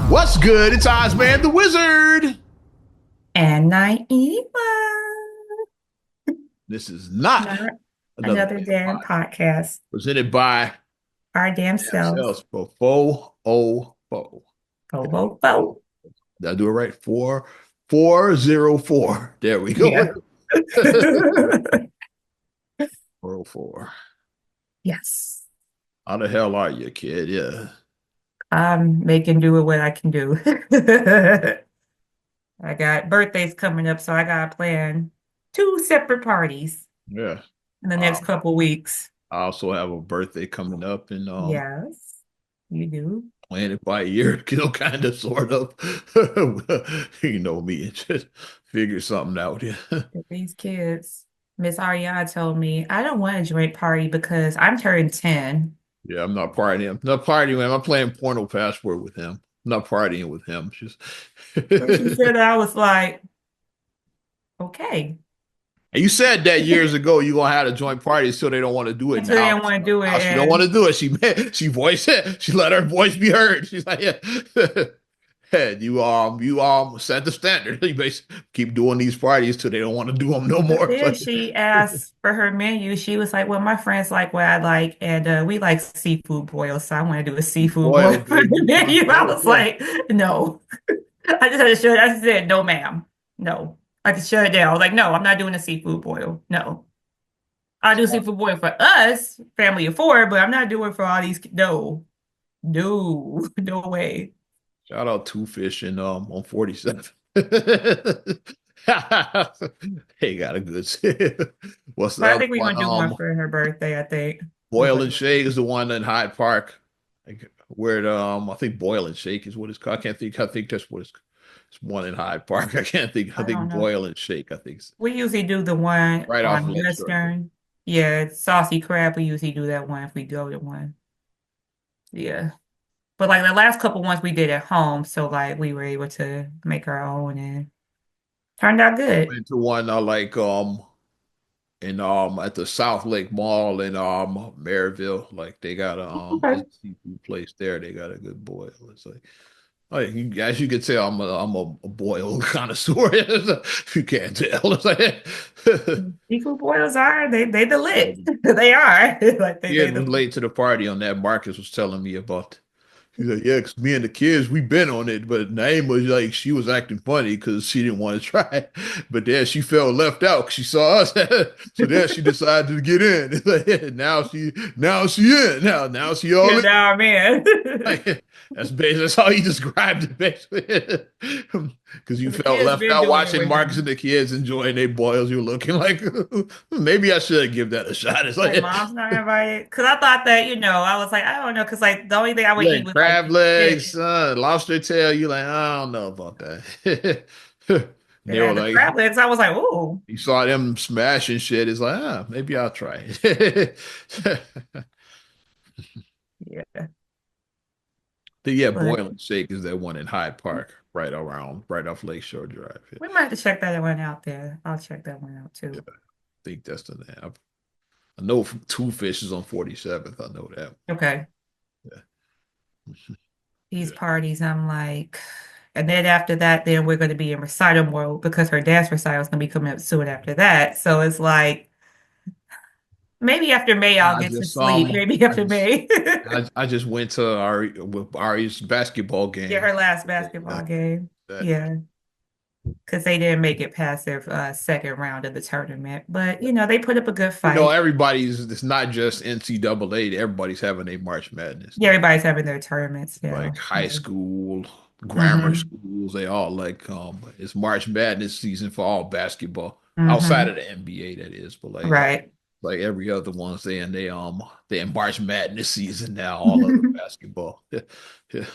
What's good? It's Ozman the Wizard. And Naima, This is not not another another damn damn podcast podcast. presented by Our damn Damn selves. Sales for 404. Go, go, go. Did I do it right? 4404. There we go. Yeah. 404. Yes. How the hell are you, kid? Yeah. I'm making do with what I can do. I got birthdays coming up, so I got to plan two separate parties Yeah. in the next Um, couple weeks. I also have a birthday coming up and Yes, you do. plan it by year, kind of, sort of. You know me, just figure something out. Yeah. These kids, Miss Ariana told me, I don't want a joint party because I'm turning 10. Yeah, I'm not partying. I'm not partying with him. I'm playing Porno Passport with him. I'm not partying with him. Just When she said that, I was like, okay. And you said that years ago you gonna have a joint party, so they don't want to do it Until they now. didn't want to do it. Now she don't want And to do it. She voiced it. She let her voice be heard. She's like, yeah. And you set the standard. You basically keep doing these parties till they don't want to do them no but more. It's then like, she asked for her menu. She was like, well, my friends like what I like, and we like seafood boil, so I want to do a seafood boil boiled, for the baby. menu. I Boiled, was yeah. like, no. I just had to shut it. I said, no, ma'am. No. I just shut it down. I was like, no, I'm not doing a seafood boil. No. I'll do seafood boil for us, family of four, but I'm not doing it for all these. No, no, no way. Shout out Two Fish and on 47. They got a good. What's the But I other think we're one? gonna do one for her birthday, I think. We're Boil and gonna Shake is the one in Hyde Park, like, where I think Boil and Shake is what it's called. I can't think. I think that's what it's one in Hyde Park. I can't think. I I don't think know. Boil and Shake. I think it's We usually do the one right off on Lakeshore. Western. Yeah, saucy crab. We usually do that one if we go to one. Yeah. But like the last couple ones we did at home, so like we were able to make our own and turned out good. Went to one in at the South Lake Mall in Maryville. Like they got Okay. a seafood place there. They got a good boil. It's like as you can tell, I'm a boil connoisseur. If you can't tell, it's like Seafood boils are they the yeah, lit. They are. Like they kid the was late to the party on that. Marcus was telling me about. He's like, yeah, because me and the kids, we been on it, but Naima was like, she was acting funny because she didn't want to try it. But then she felt left out because she saw us. So then she decided to get in. It's like, yeah, now she in. Now she all Yeah, in. now I'm in. Like, that's basically that's how he described it, basically. Because you The felt kids left been out doing it watching with Marcus him. and the kids enjoying their boils. You're looking like, maybe I should give that a shot. It's Like like, mom's not invited. Cause I thought that, I was like, I don't know. Cause like the only thing I would eat like was like crab legs, fish. lobster tail. You like, I don't know about that. They were And the like, crab legs, I was like, oh, you saw them smashing shit. It's like, maybe I'll try it. yeah. But yeah, But Boil and Shake is that one in Hyde Park, right off Lakeshore Drive. Yeah, we might have to check that one out there. I'll check that one out yeah, too. I think that's the name. I know Two Fish is on 47th. I know that. Okay. Yeah, These yeah. parties, I'm like, and then after that, then we're going to be in recital mode because her dance recital is going to be coming up soon after that. So it's like, maybe after May, I'll I get to just sleep. Maybe I after just May. I just went to Ari's basketball Get game. her last Yeah, basketball game. that. Yeah. Because they didn't make it past their second round of the tournament. But, they put up a good fight. Everybody's, it's not just NCAA. Everybody's having a March Madness Yeah, now. everybody's having their tournaments Like now. high Yeah. school, grammar Hmm. schools, they all like it's March Madness season for all basketball. Outside Hmm. of the NBA, that is, but Right. like every other ones, they in March Madness season now, all of the basketball. Yeah.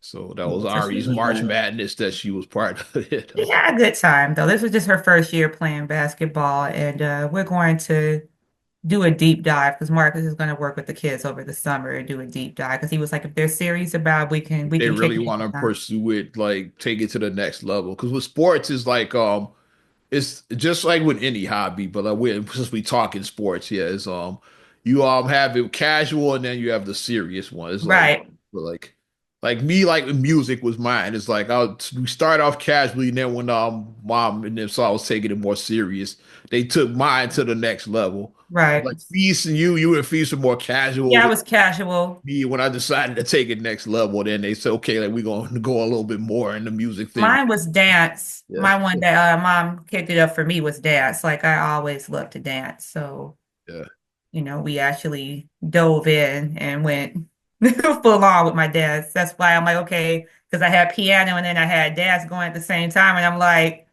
So that was So she Ari's was March Madness that she was part of it. she had a good time though. This was just her first year playing basketball, and we're going to do a deep dive because Marcus is going to work with the kids over the summer and do a deep dive because he was like, if they're serious about, it, we They can kick really it want to down. pursue it, like take it to the next level. Because with sports, is like it's just like with any hobby, but since we talking sports, yeah, it's you have it casual and then you have the serious one. It's like, Right. but like Like me, like music was mine. It's like we start off casually, and then when mom and them saw I was taking it more serious, they took mine to the next level. Right. Like Feast and you and Feast are more casual Yeah, I with was casual. me. When I decided to take it next level, then they said, okay, like we're gonna go a little bit more in the music thing. Mine was dance. Yeah, My one that mom kicked it up for me was dance. Like I always loved to dance. So, yeah. we actually dove in and went full on with my dance. That's why I'm like, okay, because I had piano and then I had dance going at the same time. And I'm like,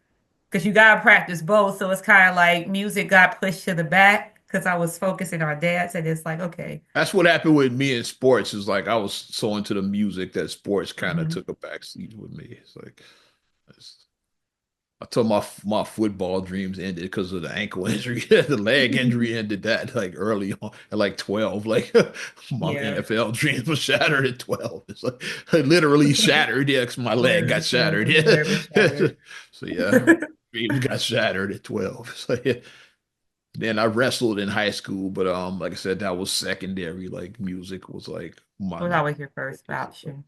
because you gotta practice both. So it's kind of like music got pushed to the back because I was focusing on dance. And it's like, okay. That's what happened with me in sports. Is like I was so into the music that sports kind of Mhm. took a backseat with me. It's like it's, I told my football dreams ended because of the ankle injury. The leg injury ended that like early on at like 12. Like my Yeah. NFL dreams were shattered at 12. It's like literally shattered. Yeah, 'cause my leg got shattered. Yeah. Very shattered. So yeah, dreams got shattered at 12. So yeah. Then I wrestled in high school, but like I said, that was secondary. Like music was like my Was main always your first focus. option.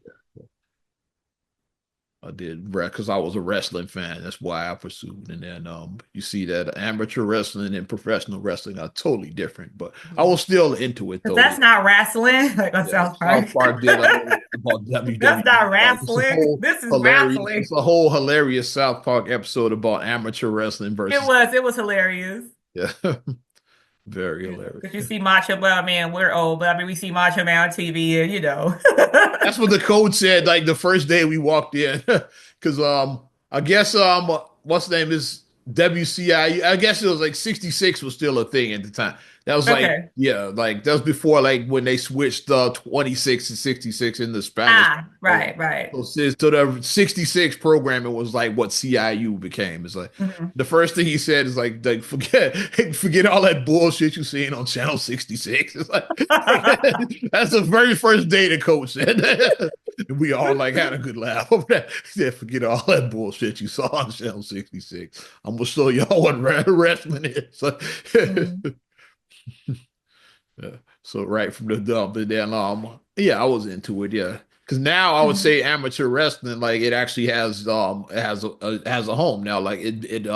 I did because I was a wrestling fan. That's why I pursued. And then you see that amateur wrestling and professional wrestling are totally different. But I Yeah. was still into it Because though. that's not wrestling, like on Yeah, South South Park. Park did a whole about That's WWE. not Like it's a wrestling. whole This is hilarious. wrestling. It's a whole hilarious South Park episode about amateur wrestling It versus. was. It was hilarious. Yeah, very Because hilarious. you see Macho Man, I mean, we're old, but I mean, we see Macho Man on TV, and That's what the coach said. Like the first day we walked in, because I guess what's the name is WCI. I guess it was like 66 was still a thing at the time. That was like Okay. yeah, like that was before like when they switched 26 and 66 in the Spanish. Ah, So, right, right. so the 66 programming was like what CIU became. It's like Mhm. the first thing he said is like forget all that bullshit you seen on channel 66. It's like that's the very first day the coach said that. We all like had a good laugh over that. He said, forget all that bullshit you saw on channel 66. I'm gonna show y'all what wrestling is. So, Mhm. yeah. So right from the dump, and then yeah, I was into it, yeah. Because now I would Mhm. say amateur wrestling, like it actually has it has a home now. Like it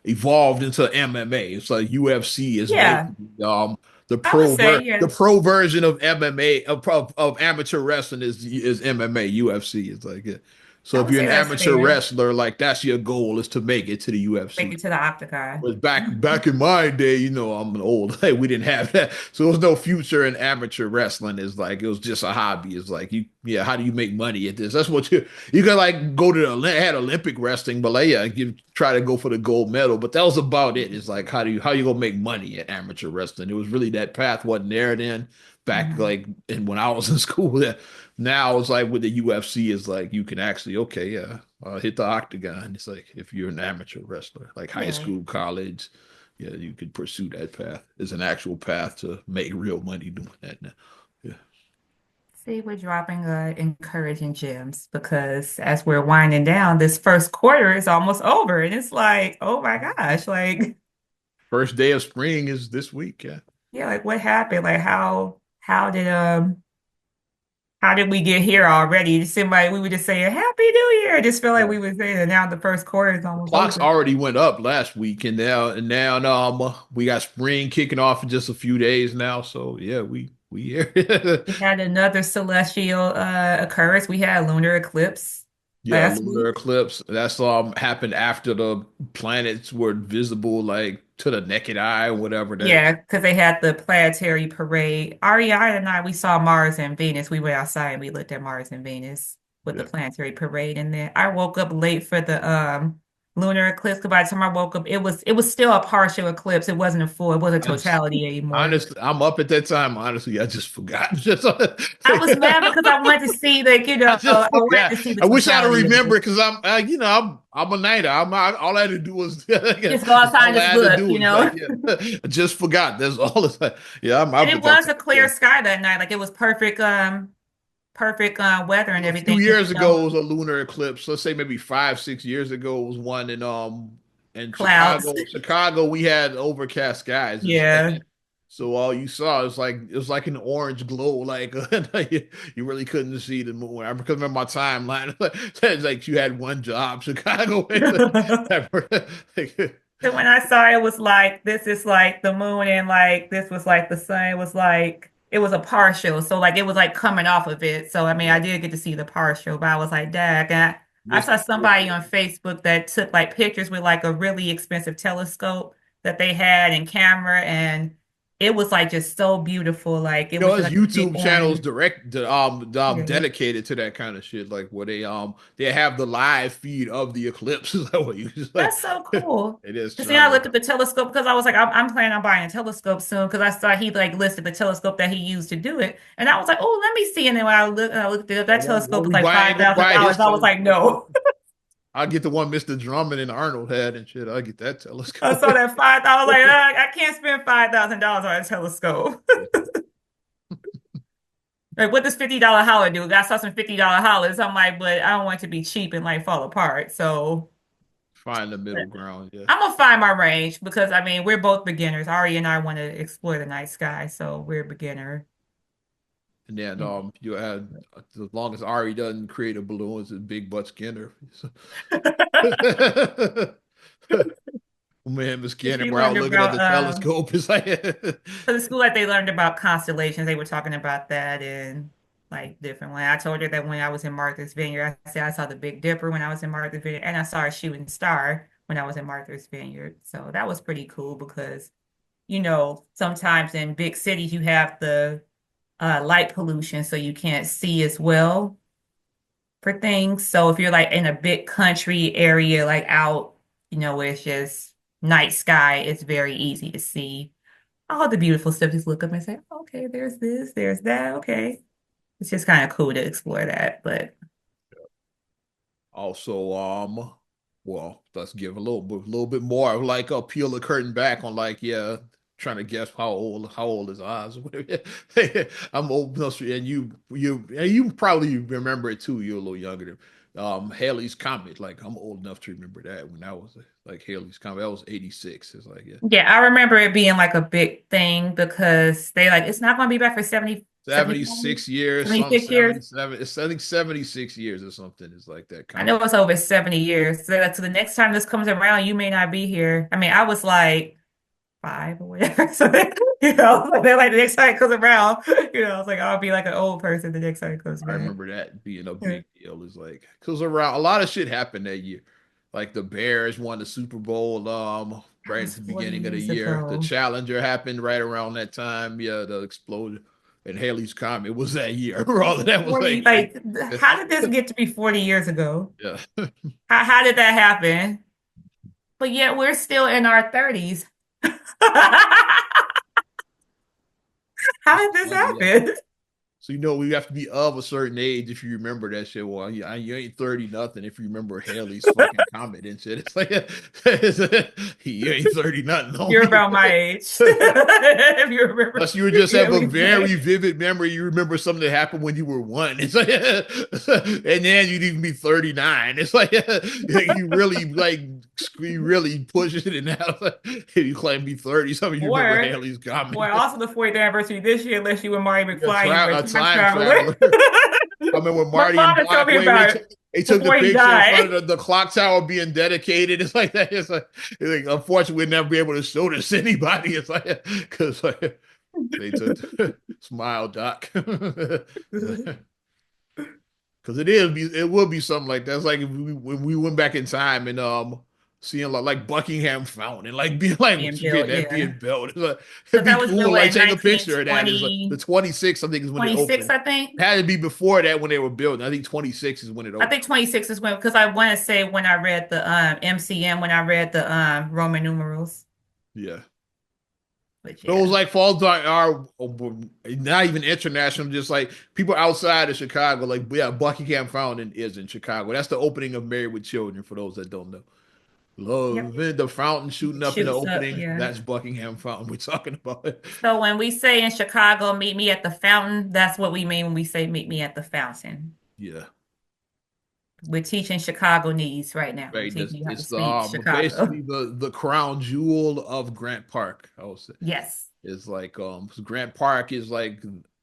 evolved into MMA. It's like UFC is Yeah, basically I would say, yeah, the pro version of MMA of amateur wrestling is MMA. UFC is like it. So I if would you're say an that's amateur fair. wrestler, like that's your goal is to make it to the Make UFC. it to the octagon. Was back in my day, I'm an old. Hey, we didn't have that, so there was no future in amateur wrestling. It's like it was just a hobby. It's like yeah. How do you make money at this? That's what you can like go to had Olympic wrestling, but like yeah, you try to go for the gold medal, but that was about it. It's like how you gonna make money at amateur wrestling? It was really that path wasn't there then. Back Mhm. like and when I was in school, that now it's like with the UFC, is like you can actually okay, yeah, hit the octagon. It's like if you're an amateur wrestler, like high Yeah. school, college, yeah, you could pursue that path. It's an actual path to make real money doing that now. Yeah. See, we're dropping encouraging gems because as we're winding down, this first quarter is almost over. And it's like, oh my gosh, like, First day of spring is this week. Yeah. yeah, like what happened? Like how did we get here already? It seemed like we were just saying Happy New Year. I just feel like Yeah. we were saying and now the first quarter is The almost clocks over. already went up last week, and now we got spring kicking off in just a few days now. So yeah, we here. We had another celestial occurrence. We had a lunar eclipse Yeah, last lunar week. eclipse. That's happened after the planets were visible, like to the naked eye, or whatever that. Yeah, because they had the planetary parade. Ariana and I, we saw Mars and Venus. We went outside and we looked at Mars and Venus with the Yeah, planetary parade. And then I woke up late for the lunar eclipse. 'Cause by the time I woke up, it was still a partial eclipse. It wasn't a full, it wasn't I just totality anymore. honestly, I'm up at that time. Honestly, I just forgot. Just I was mad because I wanted to see like, I I just wanted forgot. to see the I wish I'd have totality of it. remembered because I'm a nighter. All I had to do was Just go outside and all I just had to look, do was like yeah, I just forgot. That's all. Yeah, I'm And up it at that was time. a clear Yeah. sky that night. Like it was perfect weather and A few everything. Just years ago it was a lunar eclipse. Let's say maybe 5, 6 years ago it was one in clouds. Chicago. Chicago, we had overcast skies. Yeah. So all you saw is like it was like an orange glow, like you really couldn't see the moon. I remember my timeline. It's like you had one job, Chicago. So when I saw it was like this is like the moon and like this was like the sun. It was like it was a partial. So like it was like coming off of it. So I mean I Yeah, did get to see the partial, but I was like, dag. And I missed saw the somebody picture. on Facebook that took like pictures with like a really expensive telescope that they had and camera and it was like just so beautiful. Like You it know, was just there's like a big YouTube channels orange. direct Yeah. dedicated to that kind of shit, like where they have the live feed of the eclipse. Is that what you just like? That's so cool. It is Cause see, I trying looked at the telescope because I was like, I'm planning on buying a telescope soon because I saw he like listed the telescope that he used to do it, and I was like, oh, let me see. And then when I looked it up, that Won't telescope was we like buy? five Ain't gonna thousand buy his dollars. I was like, telescope. no. I'll get the one Mr. Drummond and Arnold had and shit. I'll get that I telescope. saw that five. I was like, I can't spend $5,000 on a telescope. Like, what does $50 holler do? I saw some $50 hollers. I'm like, but I don't want it to be cheap and like fall apart. So Find the middle ground. Yeah. I'm gonna find my range because I mean we're both beginners. Ari and I want to explore the night sky, so we're beginner. And then Mm. you had as long as Ari doesn't create a balloon, it's a big butt Skinner. Man, Miss Skinner, She we're out learned looking at about the telescope. It's like for the school like they learned about constellations. They were talking about that and like different one. I told her that when I was in Martha's Vineyard, I said I saw the Big Dipper when I was in Martha's Vineyard, and I saw a shooting star when I was in Martha's Vineyard. So that was pretty cool because sometimes in big cities you have the light pollution, so you can't see as well for things. So if you're like in a big country area, like out, where it's just night sky, it's very easy to see all the beautiful stuff. Just look up and say, okay, there's this, there's that. Okay. It's just kind of cool to explore that. But also, well, let's give a little bit more of like peel the curtain back on like, yeah, trying to guess how old his eyes or whatever. I'm old enough, and you probably remember it too. You're a little younger than Halley's Comet. Like I'm old enough to remember that when that was like Halley's Comet. That was '86. It's like yeah. yeah, I remember it being like a big thing because they like, it's not going to be back for 76 years, some 76 years. 77. It's I think 76 years or something. It's like that I know comic. it's over 70 years. So the next time this comes around, you may not be here. I mean, I was like 5 or whatever. So, like they're like the next time it comes around, it's like I'll be like an old person the next time it comes I back. remember that being a Yeah. big deal. It's like because around a lot of shit happened that year. Like the Bears won the Super Bowl That right at was the 40 beginning of the years year. The ago. Challenger happened right around that time. Yeah, the explosion. And Haley's Comet was that year. All of that was 40, like like, how did this get to be 40 years ago? yeah. How did that happen? But yet we're still in our 30s. How It's did this funny, yeah. happen? So you know we have to be of a certain age if you remember that shit. Well, you ain't 30 nothing if you remember Haley's fucking comment and shit. It's like you ain't 30 nothing, You're homie. about my age. If you remember, Unless you just yeah, have a we very say. vivid memory, you remember something that happened when you were one. It's like, and then you'd even be 39. It's like you really like you really push it, and now you claim to be 30. Some of you remember Or, Haley's comment. or also the 40th anniversary this year, unless you were Marty McFly, you were a A time time traveler. traveler. I remember when My Marty and father told Doc me Wade when about it they took the before he picture in front died. of the clock tower being dedicated. It's like that. It's like unfortunately we'll never be able to show this to anybody. It's like because like, they took smile Doc. Because it will be something like that. It's like if when we went back in time and seeing like Buckingham Fountain and like being like Being being built, that yeah. being built. It's like, it'd Because be that was built cool. what, Like in take a picture of that. It's like 1920, the 26, I think is when it 26, opened. I think. It had to be before that when they were building. I think 26 is when it I opened. think 26 is when, because I want to say when I read the MCM, when I read the Roman numerals. Yeah. But Those yeah, like falls on our not even international, just like people outside of Chicago. Like yeah, Buckingham Fountain is in Chicago. That's the opening of Married with Children. For those that don't know. yep, Love it. The fountain shooting up in the shoots up, opening. yeah. That's Buckingham Fountain we're talking about. So when we say in Chicago, meet me at the fountain, that's what we mean when we say meet me at the fountain. Yeah. We're teaching Chicagonese right now. We're Right. teaching you how to It's speak Chicago. basically the crown jewel of Grant Park, I would say. Yes. It's like Grant Park is like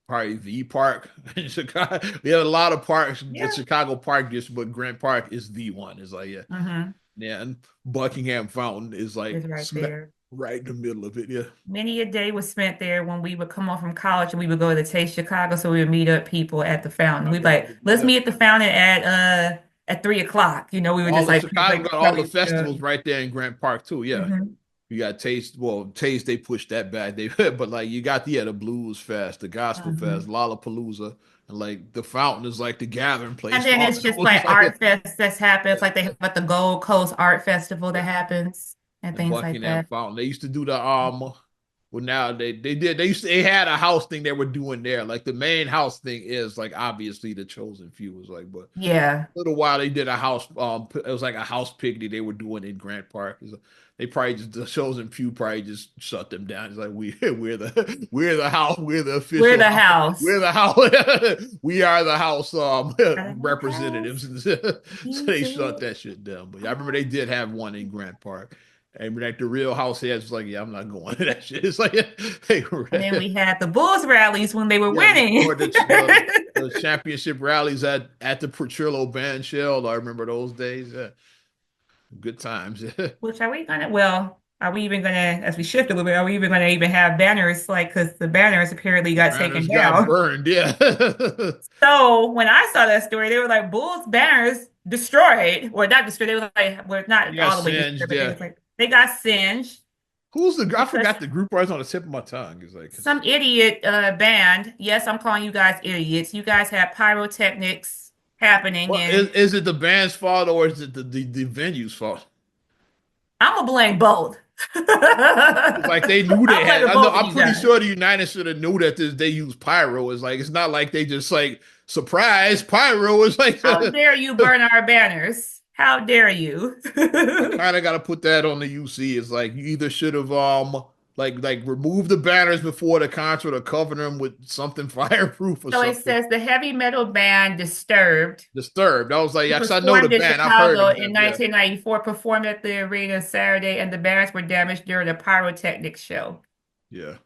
probably the park in Chicago. We have a lot of parks, the Yeah. Chicago Park District, but Grant Park is the one. It's like yeah, Mm-hmm. yeah, and Buckingham Fountain is like It's right there. right in the middle of it. Yeah, Many a day was spent there when we would come home from college and we would go to Taste Chicago. So we would meet up people at the fountain. We'd be like, let's yeah. meet at the fountain at 3 o'clock. You know, we would All just the like play Chicago got all the Kelly's show. festivals right there in Grant Park too. Yeah, Hmm. you got Taste. Well, Taste they pushed that back. They but like you got the Blues Fest, the Gospel Fest, Hmm. Lollapalooza, and like the Fountain is like the gathering place And for then all it's of just those. It's like like art fest that's happens. Like they have like the Gold Coast Art Festival that happens and and things like Buckingham that. Fountain. They used to do the well now they had a house thing they were doing there. Like the main house thing is like obviously the chosen few was like, but Yeah. a little while they did a house it was like a house picnic they were doing in Grant Park. They probably just the chosen few probably just shut them down. It's like we're the house, we're the We're official the house. house. We're the house. We are the house We're the house. representatives. So they shut Music. that shit down. But I remember they did have one in Grant Park. And like the real house heads was like, yeah, I'm not going to that shit. It's like they were, And then we had the Bulls rallies when they were yeah, winning. or the championship rallies at the Petrillo Band Shell. I remember those days. Yeah, good times. Which are we gonna, well, are we even gonna, as we shift a little bit, are we even gonna even have banners? Like, because the banners apparently got taken Banners got down. burned. Yeah. So when I saw that story, they were like, Bulls banners destroyed. Or not destroyed. They were like, well, They not got all the way destroyed, singed. but they Yeah. was like, they got singed Who's the? I because forgot the group right on the tip of my tongue. It's like, some idiot band, yes, I'm calling you guys idiots. You guys had pyrotechnics happening, well, and is it the band's fault or is it the venue's fault? I'm gonna blame both. It's like they knew they I'm had. blaming I know. both of I'm you pretty guys. sure the United should have knew that they use pyro. It's like it's not like they just like surprise pyro. It's like How dare you burn our banners? How dare you? I kind of got to put that on the UC. It's like you either should have like remove the banners before the concert or cover them with something fireproof or So it something. says the heavy metal band Disturbed, Disturbed. I was like, who yes, I know the performed in band. I've heard Chicago of in them. Yeah, 1994, performed at the arena Saturday, and the banners were damaged during a pyrotechnics show. yeah.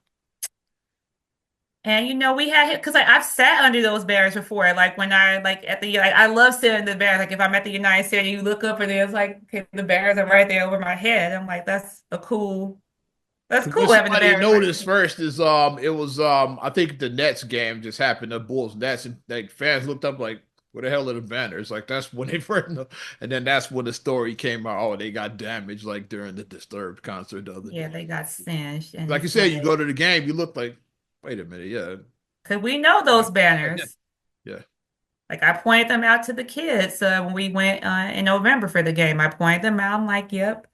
And you know, we had because like I've sat under those banners before. Like when I like at the like I love sitting in the banners. Like if I'm at the United Center, you look up and it's like okay, the banners are right there over my head. I'm like, that's Because what cool having the somebody banners right noticed there. first is it was I think the Nets game just happened, the Bulls Nets, and like fans looked up like where the hell are the banners? Like that's when they first know. And then that's when the story came out. Oh, they got damaged like during the Disturbed concert the other Yeah, day. they got singed, and Like you it's said, you like go to the game, you look like, wait a minute, yeah. because we know those Yeah. banners. Yeah. Like I pointed them out to the kids when we went in November for the game. I pointed them out. I'm like, yep.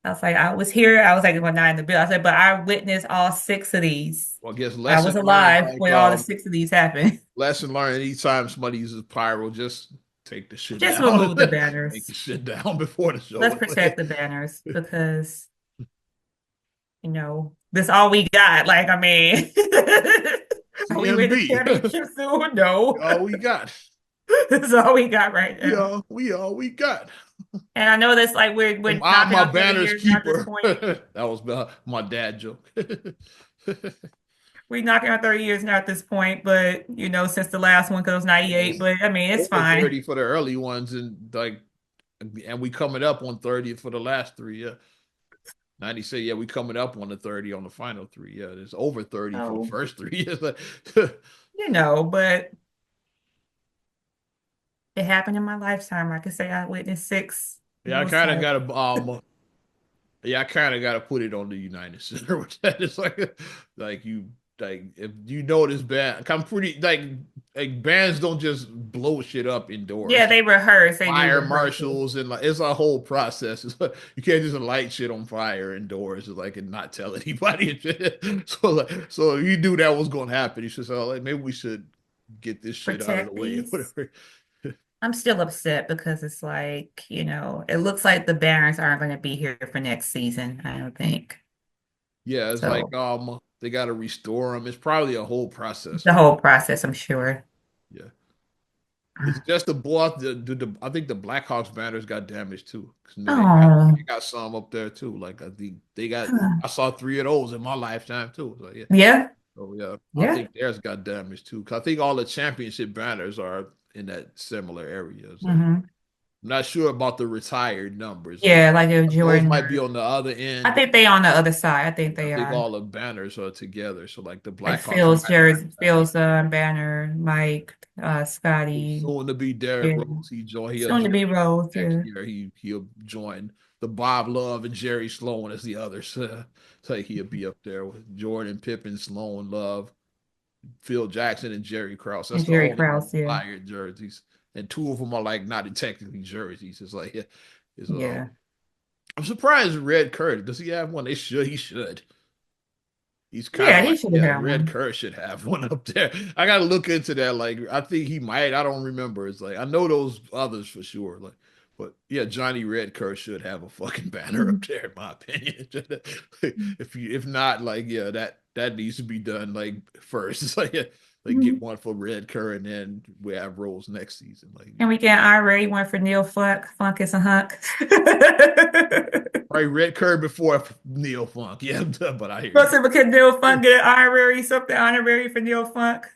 I was like, I was here. I was like, well, not in the bill. I said, but I witnessed all six of these. Well, I guess I lesson was learned, alive like when all the six of these happened. lesson learned anytime somebody uses pyro, just take the shit Just down. remove the Take the banners. shit down before the Let's show. protect the banners because, this all we got. Like, I mean, are we winning the CMB. championship soon? No. All we got. That's all we got right now. We all we got. And I know that's like we're I'm knocking my on 30 banner's years now at this keeper. point. That was my dad joke. We knocking on 30 years now at this point, but since the last one, because it was It 98, was but I mean, it's over fine. 30 for the early ones, and we coming up on 30 for the last three. Yeah. 90 say, yeah, we coming up on the 30 on the final three. Yeah, it's over 30 for the So, first three. It's like, but it happened in my lifetime. I could say I witnessed six of yeah, I those kind of types. gotta yeah, I kind of got to put it on the United Center with that. It's like you, like if you know this band, I'm pretty like bands don't just blow shit up Yeah, indoors. they rehearse. They do Fire rehearsals. marshals and like it's a whole process. You can't just light shit on fire indoors, like and not tell anybody. So you knew that was going to happen. You should say, like maybe we should get this shit out of the Protect way. these. Whatever. I'm still upset because it's like, it looks like the Barons aren't going to be here for next season, I don't think. Yeah, it's like So they got to restore them. It's probably a whole process. the whole process, I'm sure. Yeah. It's just the boy. I think the Blackhawks banners got damaged too. 'Cause, Oh, they got some up there too. Like I think they got. I saw three of those in my lifetime too. So yeah. yeah, So yeah, I yeah. think theirs got damaged too. 'Cause I think all the championship banners are in that similar area. It's like Hmm. I'm not sure about the retired numbers. Like Yeah, like if those Jordan. might be on the other I end. think they on the other side. I think I they think are. all the banners are together. So like the Like Blackhawks Phil's might have jersey, damage. Phil's banner, Mike, Scotty, Soon to be Derrick yeah. Rose. He'll Soon to join be Rose, next yeah. year. He'll join the Bob Love and Jerry Sloan as the others. So he'll be up there with Jordan, Pippen, Sloan, Love, Phil Jackson, and Jerry Krause. That's And the Jerry only Krause, yeah. fire jerseys, and two of them are like not technically jerseys. It's like it's Yeah. I'm surprised Red Curd does he have one? They should. He should. He's kind Yeah, of he like, should yeah, have Red one. Kerr should have one up there. I gotta look into that. Like, I think he might. I don't remember. It's like I know those others for sure. Like, but yeah, Johnny Red Kerr should have a fucking banner up there, in my opinion. If not, like, yeah, that needs to be done like first. It's like, yeah, like get one for Red Kerr, and then we have Rose next season. Like, And we get Ira one for Neil Funk. Funk is a hunk. probably Red Kerr before Neil Funk. Yeah, but I hear Let's you. see, but can Neil Funk get an honorary, something honorary for Neil Funk?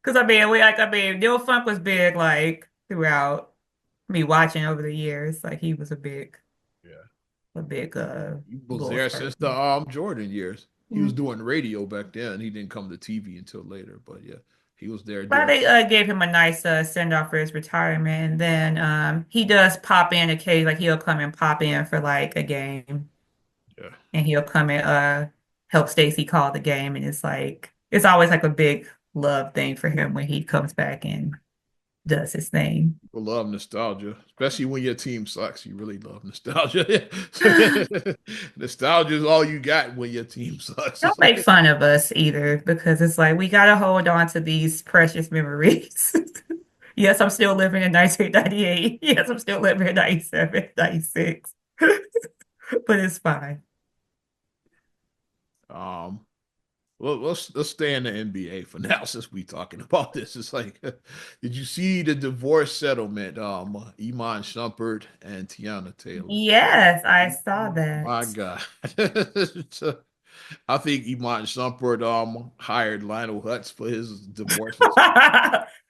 Because Neil Funk was big like throughout me watching over the years. Like he was Yeah. a big He was Bulls there since the person. Jordan years. He was Mm. doing radio back then. He didn't come to TV until later, but yeah, he was there But doing. they gave him a nice send off for his retirement. And then he does pop in occasionally, like he'll come and pop in for like a game, Yeah, and he'll come and help Stacy call the game. And it's always like a big love thing for him when he comes back and does his thing. people love nostalgia, especially when your team sucks. You really love nostalgia. Nostalgia is all you got when your team sucks. Don't make fun of us either, because it's like we gotta hold on to these precious memories. Yes, I'm still living in 1998. Yes, I'm still living in 97, 96. But it's fine. um, well, let's stay in the NBA for now since we talking about this. It's like, did you see the divorce settlement? Iman Shumpert and Tiana Taylor. Yes, I saw My that. God. I think Iman Shumpert hired Lionel Hutz for his divorce.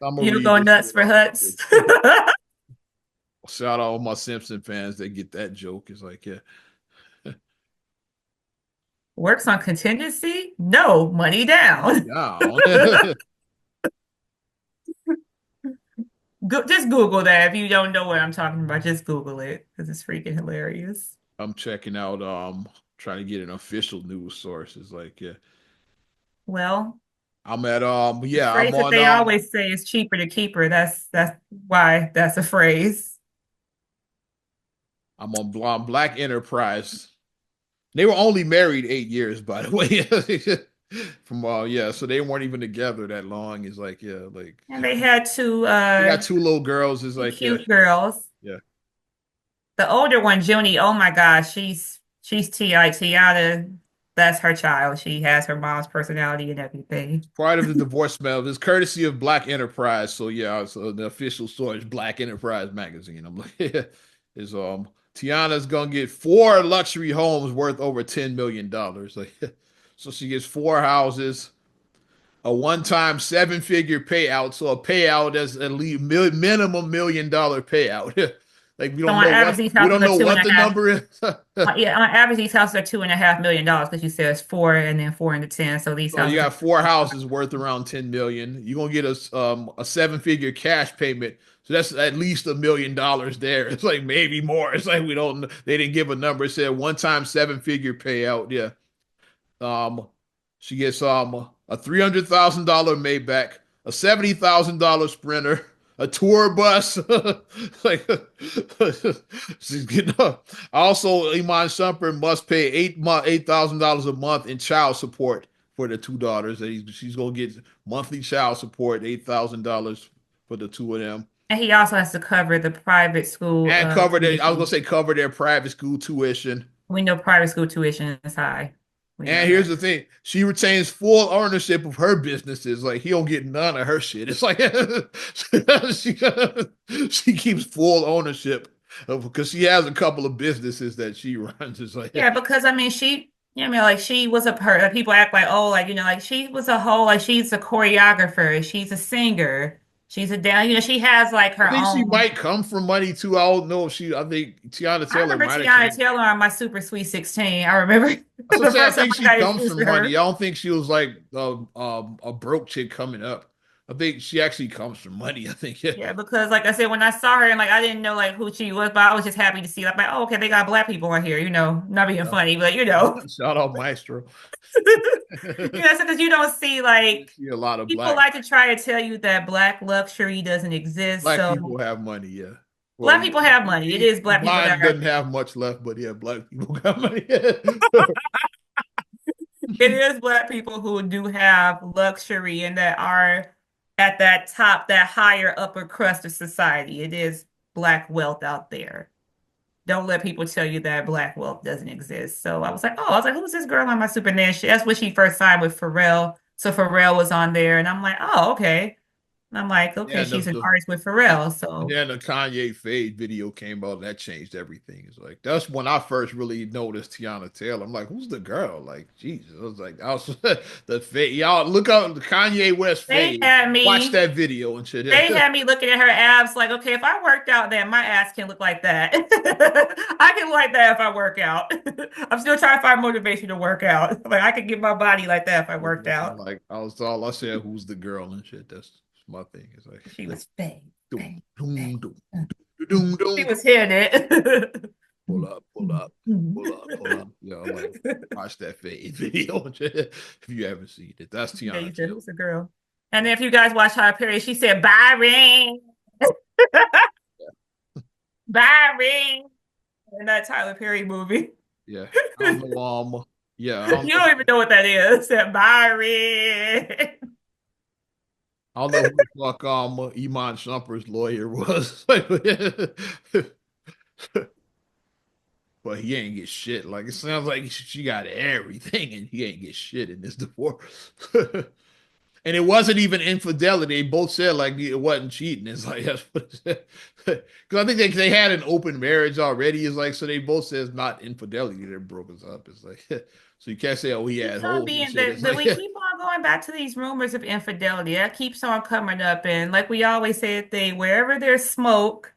I'm gonna You read go this nuts shit for off. Huts. Shout out all my Simpson fans that get that joke. It's like, yeah, Works on contingency? No, money down. down. Just Google that if you don't know what I'm talking about. Just Google it because it's freaking hilarious. I'm checking out trying to get an official news source. It's like, yeah. Well, I'm at the yeah, I'm phrase that on they always say is cheaper to keep her. That's why that's a phrase. I'm on Black Enterprise. They were only married 8 years, by the way. From yeah, so they weren't even together that long. It's like, yeah, like And they had two they got two little girls. It's like, yeah, cute girls. yeah. The older one, Junie, oh my gosh, she's T.I. Tiana. That's her child. She has her mom's personality and everything. Part of the divorce mail is courtesy of Black Enterprise. So yeah, so the official source, Black Enterprise magazine. I'm like, yeah, is Tiana's gonna get 4 luxury homes worth over $10 million. Like, so she gets 4 houses, a one-time seven-figure payout. So a payout that's at least minimum $1 million payout. Like So on average, these we houses don't are know two and what a the half. number is. Yeah, on average, these houses are $2.5 million because you said it's four and then four into 10. So these So you houses are got 4 houses worth around 10 million. You're gonna get a seven-figure cash payment. So that's at least $1 million there. It's like maybe more. It's like we don't they didn't give a number. It said one-time seven-figure payout. Yeah. Um she gets a $300,000 Maybach, a $70,000 Sprinter, a tour bus. Like she's getting up. Also, Iman Shumpert must pay $8,000 a month in child support for the two daughters. She's gonna get monthly child support, $8,000 for the two of them, and he also has to cover the private school and cover their. I was gonna tuition. say cover their private school tuition. We know private school tuition is high. We know And here's that. the thing: she retains full ownership of her businesses. Like he don't get none of her shit. It's like she keeps full ownership of because she has a couple of businesses that she runs. It's like Yeah, because I mean, like she was a per. Like, people act like, oh, like like she was a whole, like she's a choreographer, she's a singer, she's a down. She has like I her think she own. might come from money too. I don't know if she. I think Tiana I Taylor remember might have Tiana came. Taylor on my Super Sweet 16. I remember That's what I'm the saying. I first time think I she got comes introduced from to money. her. I don't think she was like a broke chick coming up. I think she actually comes from money. I think yeah. Yeah, because like I said, when I saw her and like I didn't know like who she was, but I was just happy to see like, oh, okay, they got black people on here, not being funny, but Shout out Maestro. so because you don't see like See a lot of people like to try to tell you that black luxury doesn't exist. black So people have money. Yeah. Well, black people have money. It is black people that Iman are. doesn't have much left, but yeah, black people got money. It is black people who do have luxury and that are at that top, that higher upper crust of society. It is black wealth out there. Don't let people tell you that black wealth doesn't exist. So I was like, who's this girl on my Super Nanny? That's when she first signed with Pharrell. So Pharrell was on there, and I'm like, oh, okay. And I'm like, Yeah, okay, and the, she's an the artist with Pharrell. and So then the Kanye Fade video came out, and that changed everything. It's like that's when I first really noticed Tiana Taylor. I'm like, who's the girl? Like, Jesus. I was like, I was the Fade. Y'all look up the Kanye West they Fade. had Watch me, that video and shit. they had me looking at her abs like, okay, if I worked out, then my ass can look like that. I can look like that if I work out. I'm still trying to find motivation to work out. Like I could get my body like that if I worked I'm out. like, I was all I said, who's the girl and shit. That's my thing. It's She like, was bang, doom, bang, bang. doom, doom, doom, She doom. was hitting it. Pull up, pull up, pull up, pull up. Like watch that Fade video if you haven't seen it. That's Yeah, Tiana you said, Taylor. who's the girl? And then if you guys watch Tyler Perry, she said, Byron, Byron, in that Tyler Perry movie. Yeah, I don't know. Yeah, I don't You know. don't even know what that is. Said Byron. I don't know who the fuck Iman Shumper's lawyer was, but he ain't get shit. Like it sounds like she got everything, and he ain't get shit in this divorce. And it wasn't even infidelity. They both said like it wasn't cheating. It's like that's what it said. Because I think they had an open marriage already. It's like so they both said it's not infidelity that broke us up. It's like so you can't say oh he had Keeps on holes and being shit. It's that like we keep on going back to these rumors of infidelity. That keeps on coming up. And like we always say, a thing, wherever there's smoke,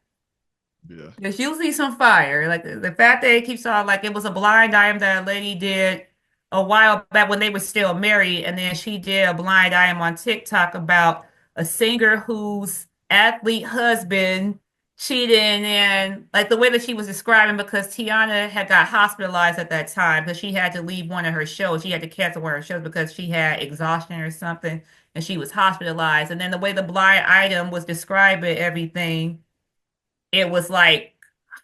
yeah. there's usually some fire. Like the fact that it keeps on, like it was a blind item that a lady did a while back when they were still married, and then she did a blind item on TikTok about a singer whose athlete husband cheated, and like the way that she was describing, because Tiana had got hospitalized at that time because she had to leave one of her shows. She had to cancel one of her shows because she had exhaustion or something, and she was hospitalized. And then the way the blind item was describing everything, it was like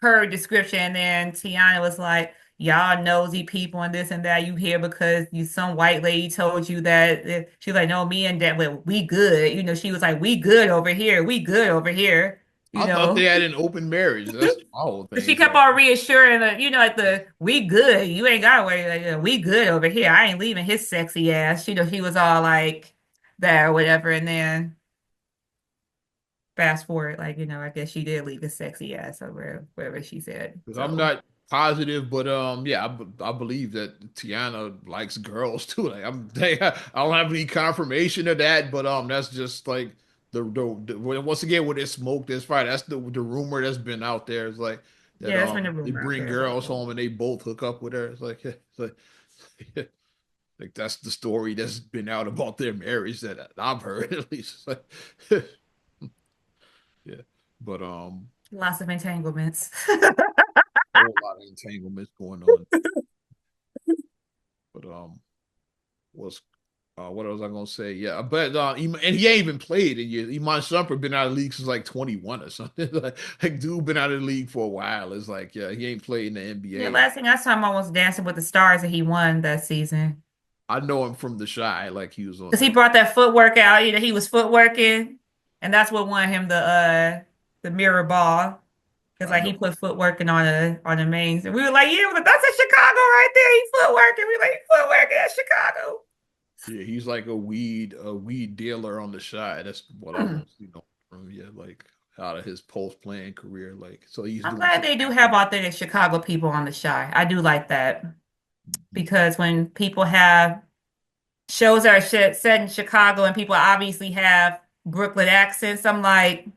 her description, and then Tiana was like, "Y'all nosy people and this and that. You here because you some white lady told you that." She's like, "No, me and that, well, we good." She was like, "We good over here. We good over here." You I thought they know, had an open marriage. That's my whole but thing. she It's kept like on reassuring that, like the "we good. You ain't got to worry. Like, we good over here. I ain't leaving his sexy ass." She was all like that or whatever, and then fast forward, like, I guess she did leave his sexy ass over wherever she said. 'cause I'm So not positive, but yeah, I believe that Tiana likes girls too. Like I don't have any confirmation of that, but that's just like once again with this smoke, this fire. That's the rumor that's been out there. It's like that yeah, that's been a they rumor out bring there about girls that. home and they both hook up with her. It's like like that's the story that's been out about their marriage that I've heard at least. It's like, yeah, but Lots of entanglements. whole lot of entanglements going on. But was what was I gonna say? Yeah, but and he ain't even played in years. Iman Shumpert been out of the league since like 21 or something. like dude been out of the league for a while. It's like yeah, he ain't played in the Yeah, NBA. last thing I saw him on was Dancing with the Stars, and he won that season I know him from The Shy, like he was on because he that. brought that footwork out. He was footworking, and that's what won him the mirror ball. Because I like know. he put footworking on the mains, and we were like, yeah, that's in Chicago right there. He footworking. We like footworking at Chicago. Yeah, he's like a weed dealer on the side. That's what I Hmm. mostly know from. Yeah, like out of his post playing career. Like, so he's I'm doing glad some they do have acting. authentic Chicago people on the Shy. I do like that because when people have shows that are set in Chicago and people obviously have Brooklyn accents, I'm like,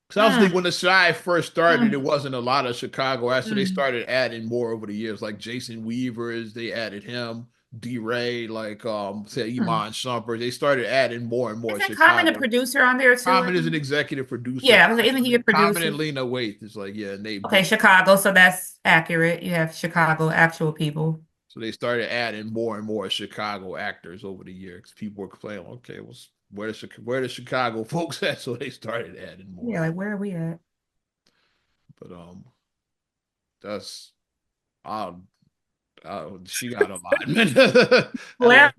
Because I was hmm, thinking when the Shy first started, it hmm, wasn't a lot of Chicago actors. So they hmm, started adding more over the years, like Jason Weavers. They added him, D. Ray, like say hmm. Iman Shumpert. They started adding more and more Isn't Common a Chicago. producer on there too? Common is an executive producer. Yeah, I was like, isn't he a Common producer? and Lena Waithe is like, yeah, and they Okay, both. Chicago, so that's accurate. You have Chicago actual people. So they started adding more and more Chicago actors over the years. People were complaining, okay, well, where the Chicago folks at? So they started adding more Yeah, and like more. where are we at? But that's uh, she got a lot, man. I Well,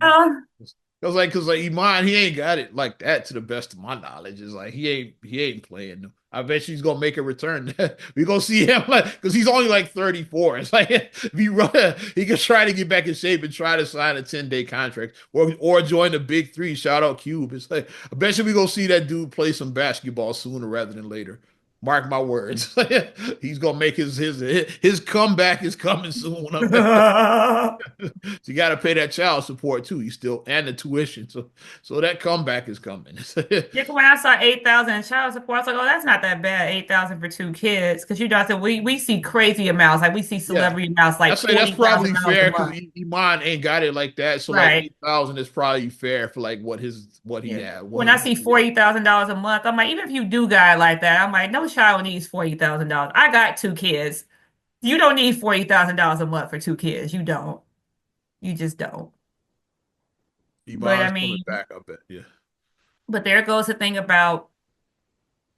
like. Cause like Iman, he ain't got it like that to the best of my knowledge. It's like he ain't playing them. I bet she's gonna make a return. We gonna see him like because he's only like 34. It's like if he run, he can try to get back in shape and try to sign a 10-day contract or join the big three. Shout out Cube. It's like I bet you we gonna see that dude play some basketball sooner rather than later. Mark my words. He's gonna make his comeback is coming soon. So you got to pay that child support too. You still and the tuition. So that comeback is coming. yeah, 'cause when I saw 8,000 in child support, I was like, oh, that's not that bad. 8,000 for two kids. Because I said we see crazy amounts. Like we see Yeah, celebrity amounts I like say that's probably $40,000 a fair because month. Iman ain't got it like that. So like Right. 8,000 is probably fair for like what he Yeah. had. When What, I what see he had. $40,000 a month, I'm like, even if you do got it like that, I'm like, no child needs $40,000. I got two kids. You don't need $40,000 a month for two kids. You don't. You just don't. But I Iman's coming mean, back. I bet. Yeah. but there goes the thing about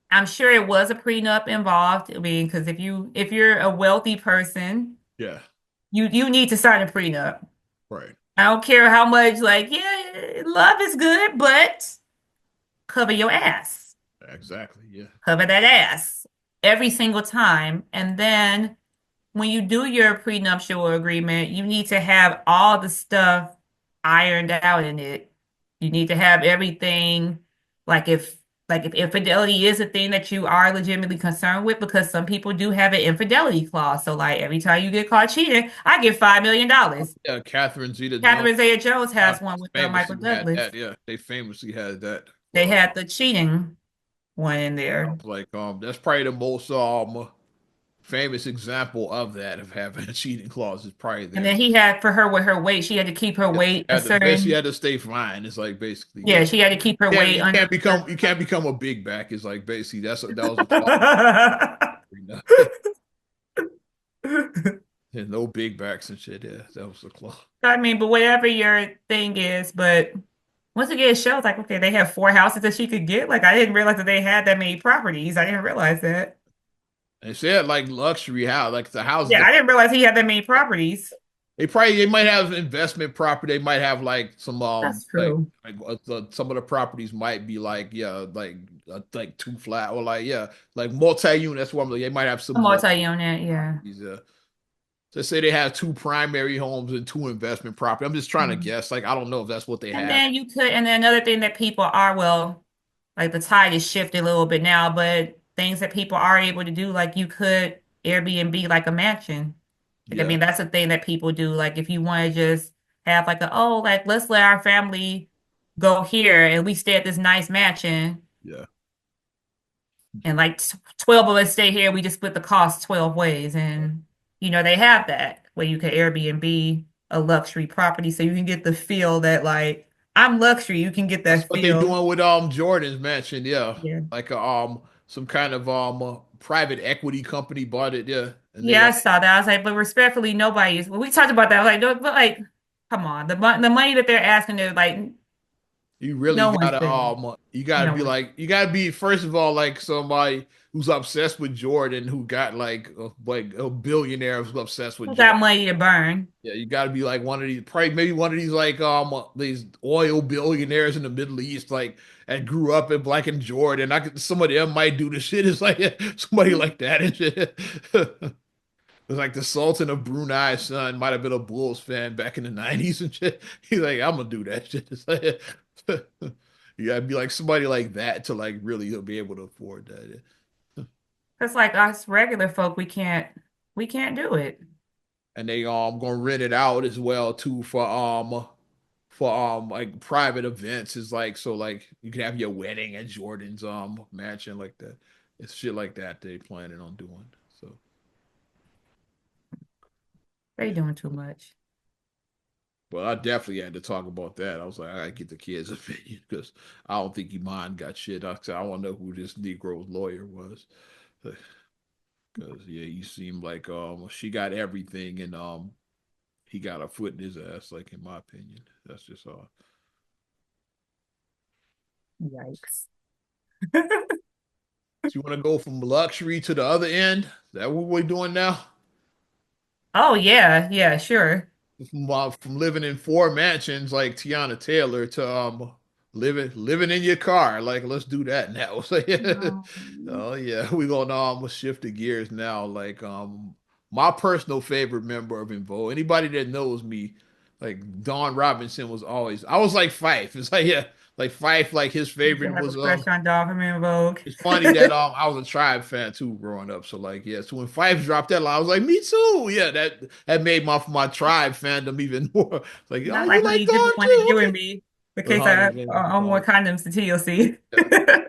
I'm sure it was a prenup involved. I mean, because if you're a wealthy person, Yeah. you need to sign a prenup. Right. I don't care how much, like, yeah, love is good, but cover your ass. Exactly. Yeah. Cover that ass every single time. And then when you do your prenuptial agreement, you need to have all the stuff ironed out in it. You need to have everything, like if infidelity is a thing that you are legitimately concerned with, because some people do have an infidelity clause. So like every time you get caught cheating, I get $5 million. Yeah. Catherine Zeta-Jones Catherine Zeta-Jones has one with Michael famously had Douglas. that. Yeah. They famously had that. They For had the cheating one in there. like that's probably the most famous example of that of having a cheating clause is probably And there. then he had for her with her weight, she had to keep her Yeah, weight a had to basically certain, had to stay fine. It's like basically, yeah. yeah, she had to keep her Yeah, weight you under can't a become you can't become a big back. It's like basically that was a clause. Yeah, no big backs and shit. Yeah, that was the clause. I mean, but whatever your thing is, but once again, it shows like, okay, they have four houses that she could get. Like, I didn't realize that they had that many properties. I didn't realize that. They said like luxury house, like the houses Yeah, that I didn't realize he had that many properties. they might have investment property. They might have like some That's true. some of the properties might be like yeah like two flat or like yeah like multi-unit. That's what I'm like. They might have A some multi multi-unit, yeah. properties. Yeah. Let's say they have two primary homes and two investment property. I'm just trying to Mhm. guess. Like I don't know if that's what they have. And then another thing that people are, well, like the tide is shifting a little bit now, but things that people are able to do, like you could Airbnb like a mansion. Like, I Yeah, mean, that's a thing that people do. Like, if you want to just have like like let's let our family go here and we stay at this nice mansion, yeah. and like 12 of us stay here, we just split the cost 12 ways. And, they have that where you can Airbnb a luxury property so you can get the feel that, like, I'm luxury. You can get That's that what they feel. doing with Jordan's mentioned, yeah. Yeah. Like some kind of private equity company bought it, yeah. And they Yeah, I saw that. I was like, but respectfully, nobody is. Well, we talked about that. I was like, no, but like, come on, the money that they're asking, they're like, You really No one gotta should. you gotta No be one. like you gotta be first of all like somebody who's obsessed with Jordan who got like a billionaire who's obsessed with Who got Jordan. money to burn? Yeah, you gotta be like one of these probably maybe one of these like these oil billionaires in the Middle East like and grew up in Black and Jordan. I could some of them might do the shit. It's like somebody like that and shit. It's like the Sultan of Brunei's son might have been a Bulls fan back in the 90s and shit. He's like, I'm gonna do that shit. It's like, you gotta be like somebody like that to like really be able to afford that. Because like us regular folk, we can't do it. And they gonna rent it out as well too for like private events. Is like so like you can have your wedding at Jordan's mansion like that. It's shit like that they planning on doing. So They doing too much. but I definitely had to talk about that. I was like, I gotta get the kid's opinion because I don't think Iman got shit. I said, I want to know who this Negro's lawyer was. Because yeah, he seemed like she got everything and he got a foot in his ass, like in my opinion. That's just all. Yikes. So you want to go from luxury to the other end? Is that what we're doing now? Oh yeah, yeah, sure. From living in four mansions like Tiana Taylor to living in your car. Like let's do that now. So, yeah. No. Oh yeah, we gonna shift the gears now. Like my personal favorite member of Invo. Anybody that knows me, like Don Robinson was always. I was like Fife. It's like yeah, like Fife. Like his You should favorite have a was crush on Dolphin in Vogue. it's funny that I was a Tribe fan too growing up. So like yeah, so when Fife dropped that line, I was like, me too. Yeah, that made my Tribe fandom even more. Like, oh, Not you like like me, just Dawn wanted too? you and Okay. me, in With case Hunter I and own more condoms to TLC. yeah.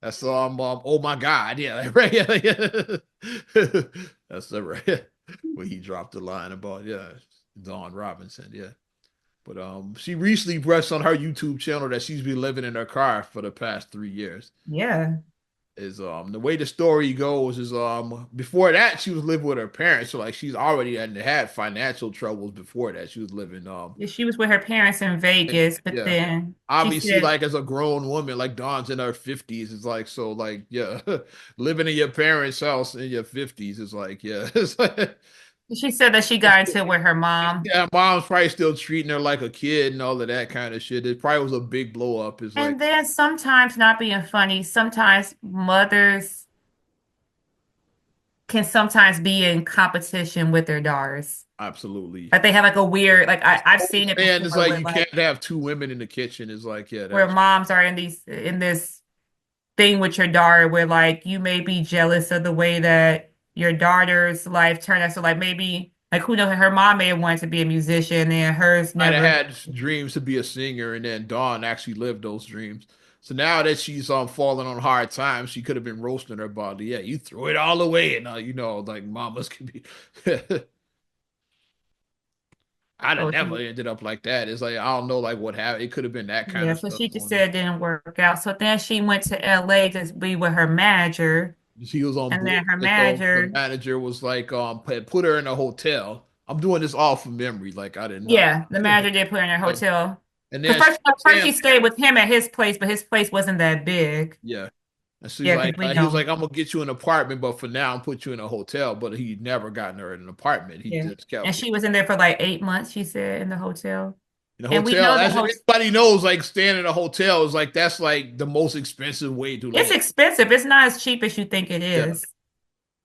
That's oh my God, yeah, like, right, yeah, yeah. That's the right when he dropped the line about yeah, Dawn Robinson, yeah. But she recently brushed on her YouTube channel that she's been living in her car for the past 3 years. Yeah. Is the way the story goes is before that she was living with her parents, so like she's already had financial troubles before that. She was living Yeah, she was with her parents in Vegas, but yeah. then she Obviously, said like as a grown woman, like Dawn's in her 50s, it's like so like yeah, living in your parents' house in your 50s is like yeah, it's like that she got into it with her mom. yeah, mom's probably still treating her like a kid and all of that kind of shit. It probably was a big blow up. It's like And then sometimes, not being funny, sometimes mothers can sometimes be in competition with their daughters. absolutely. Like they have like a weird, like I've seen it And it's before like where you like can't have two women in the kitchen. It's like yeah, where that's moms are in this thing with your daughter where like you may be jealous of the way that your daughter's life turned out. So like maybe like who knows, her mom may have wanted to be a musician and hers might have never. had dreams to be a singer, and then Dawn actually lived those dreams. So now that she's falling on hard times, she could have been roasting her body. Yeah, you throw it all away, and you know, like mamas can be. I'd have So never she, ended up like that. It's like I don't know, like what happened. It could have been that kind yeah, of so stuff she just going on. said it didn't work out. So then she went to LA to be with her manager, She was on and board then her with it though. The manager, manager was like, had put her in a hotel. I'm doing this all from memory, like I didn't know. yeah, the manager did put her in her And hotel. Because then she at was first saying, she stayed with him at his place, but his place wasn't that big. yeah. And she's Yeah, like, because we he was know. like, I'm gonna get you an apartment, but for now, I'm put you in a hotel. But he never gotten her in an apartment. He Yeah. just kept And she was in there for like 8 months, she said, in the hotel. in a And we hotel. know the As host everybody knows, like staying in a hotel is like that's like the most expensive way to it's live. expensive. It's not as cheap as you think it Yeah, is.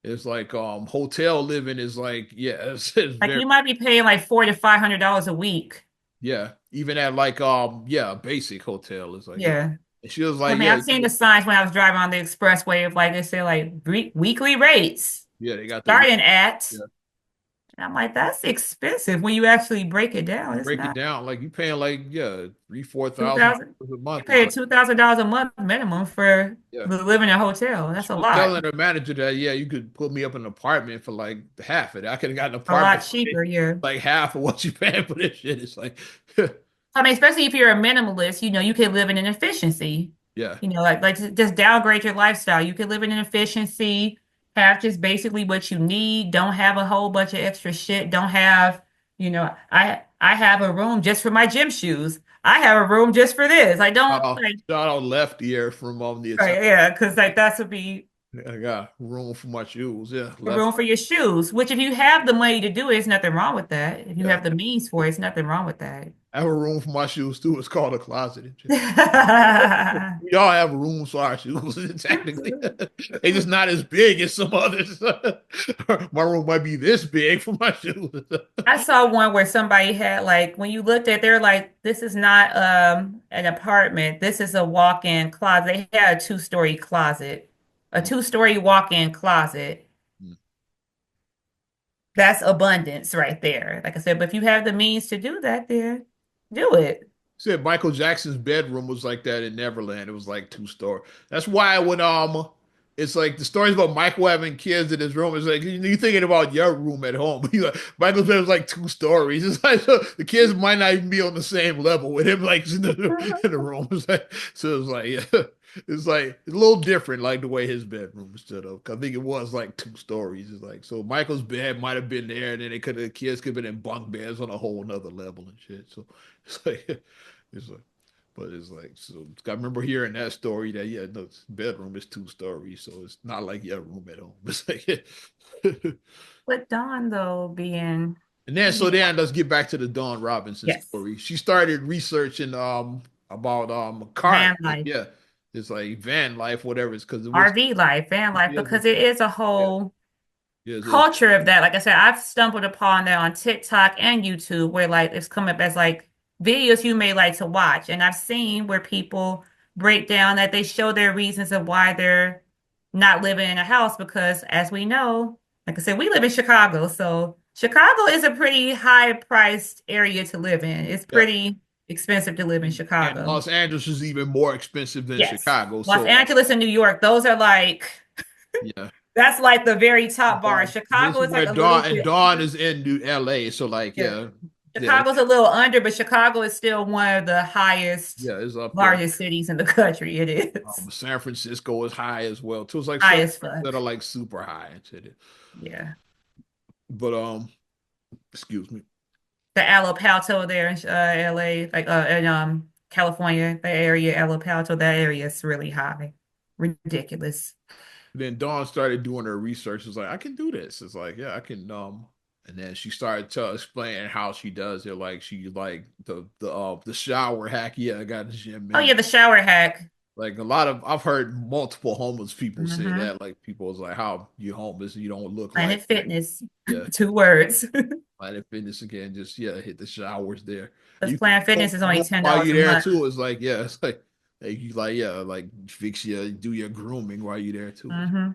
it's like hotel living is like yeah, it's Like very you might be paying like $400 to $500 a week. yeah. Even at like yeah, a basic hotel is like yeah. Yeah. And she was I like mean, yeah, I've seen the signs when I was driving on the expressway of like they say like weekly rates yeah, they got the week. starting at. Yeah. And I'm like, that's expensive when you actually break it down. It's Break it not down like you paying like yeah, three, four two thousand thousand. dollars a You month. It's pay like $2,000 a month minimum for yeah. living in a hotel. That's She a was lot. telling her manager that yeah, you could put me up in an apartment for like half of it. I could have gotten an A lot apartment for cheaper, yeah. like half of what you paying for this shit. It's like I mean, especially if you're a minimalist, you can live in an efficiency. yeah, Like just downgrade your lifestyle. You can live in an efficiency, have just basically what you need, don't have a whole bunch of extra shit, don't have, I have a room just for my gym shoes. I have a room just for this. I don't like, Shout out left ear from the Italian. right, yeah, because like that's would be I got room for my shoes. Yeah, a left. room for your shoes. Which, if you have the money to do it, there's nothing wrong with that. If you Yeah, have the means for it, it's nothing wrong with that. I have a room for my shoes too. It's called a closet. We all have rooms for our shoes, technically. They just not as big as some others. My room might be this big for my shoes. I saw one where somebody had like when you looked at they're like, this is not an apartment. This is a walk-in closet. They had a two-story closet, a two-story walk-in closet. That's abundance right there. Like I said, but if you have the means to do that, then do it. Said Michael Jackson's bedroom was like that in Neverland. It was like two-story. That's why when it's like the stories about Michael having kids in his room. It's like you thinking about your room at home. You know, Michael's bed was like two stories. It's like so the kids might not even be on the same level with him, like in the room. It's like, so it's like yeah, it's a little different, like the way his bedroom was set up. I think it was like two stories. It's like so Michael's bed might have been there, and then the kids could have been in bunk beds on a whole nother level and shit. So it's like it's like. But it's like so. I remember hearing that story that yeah, no, bedroom is two stories, so it's not like your room at home. It's like, But Dawn though being and then so then let's get back to the Dawn Robinson yes, story. She started researching about car van like life, yeah, it's like van life whatever it's because it was RV life, van life, yeah because it is a yeah whole yeah culture of that. Like I said, I've stumbled upon that on TikTok and YouTube where like it's come up as like videos you may like to watch. And I've seen where people break down that they show their reasons of why they're not living in a house because as we know, like I said, we live in Chicago. So Chicago is a pretty high priced area to live in. It's yeah. pretty expensive to live in And Chicago. Los Angeles is even more expensive than Yes. Chicago. Los So like Angeles and New York, those are like yeah. that's like the very top bar. This Chicago is is like where a little bit Dawn under. is in LA. So like Yeah. yeah, yeah, Chicago's a little under, but Chicago is still one of the highest, yeah, it's up there. largest cities in the country. It is San Francisco is high as well too. It's like high some as fuck. that are like super high and shit. Yeah. But excuse me. The Alo Palto there in LA, like in California, the area, Alo Palto, that area is really high. Ridiculous. Then Dawn started doing her research. It's like I can do this. It's like yeah, I can. And then she started to explain how she does it. Like she like the shower hack. Yeah, I got the gym Oh member. yeah, the shower hack. Like a lot of I've heard multiple homeless people say Hmm. that. Like people was like, "How you homeless? You don't look like Planet Fitness. yeah." Two words. Planet Fitness again, just yeah, hit the showers there. Because You can Planet Fitness is only while $10 you're a there month. too. It's like yeah, it's like you like yeah, like fix your do your grooming while you're there too. Hmm.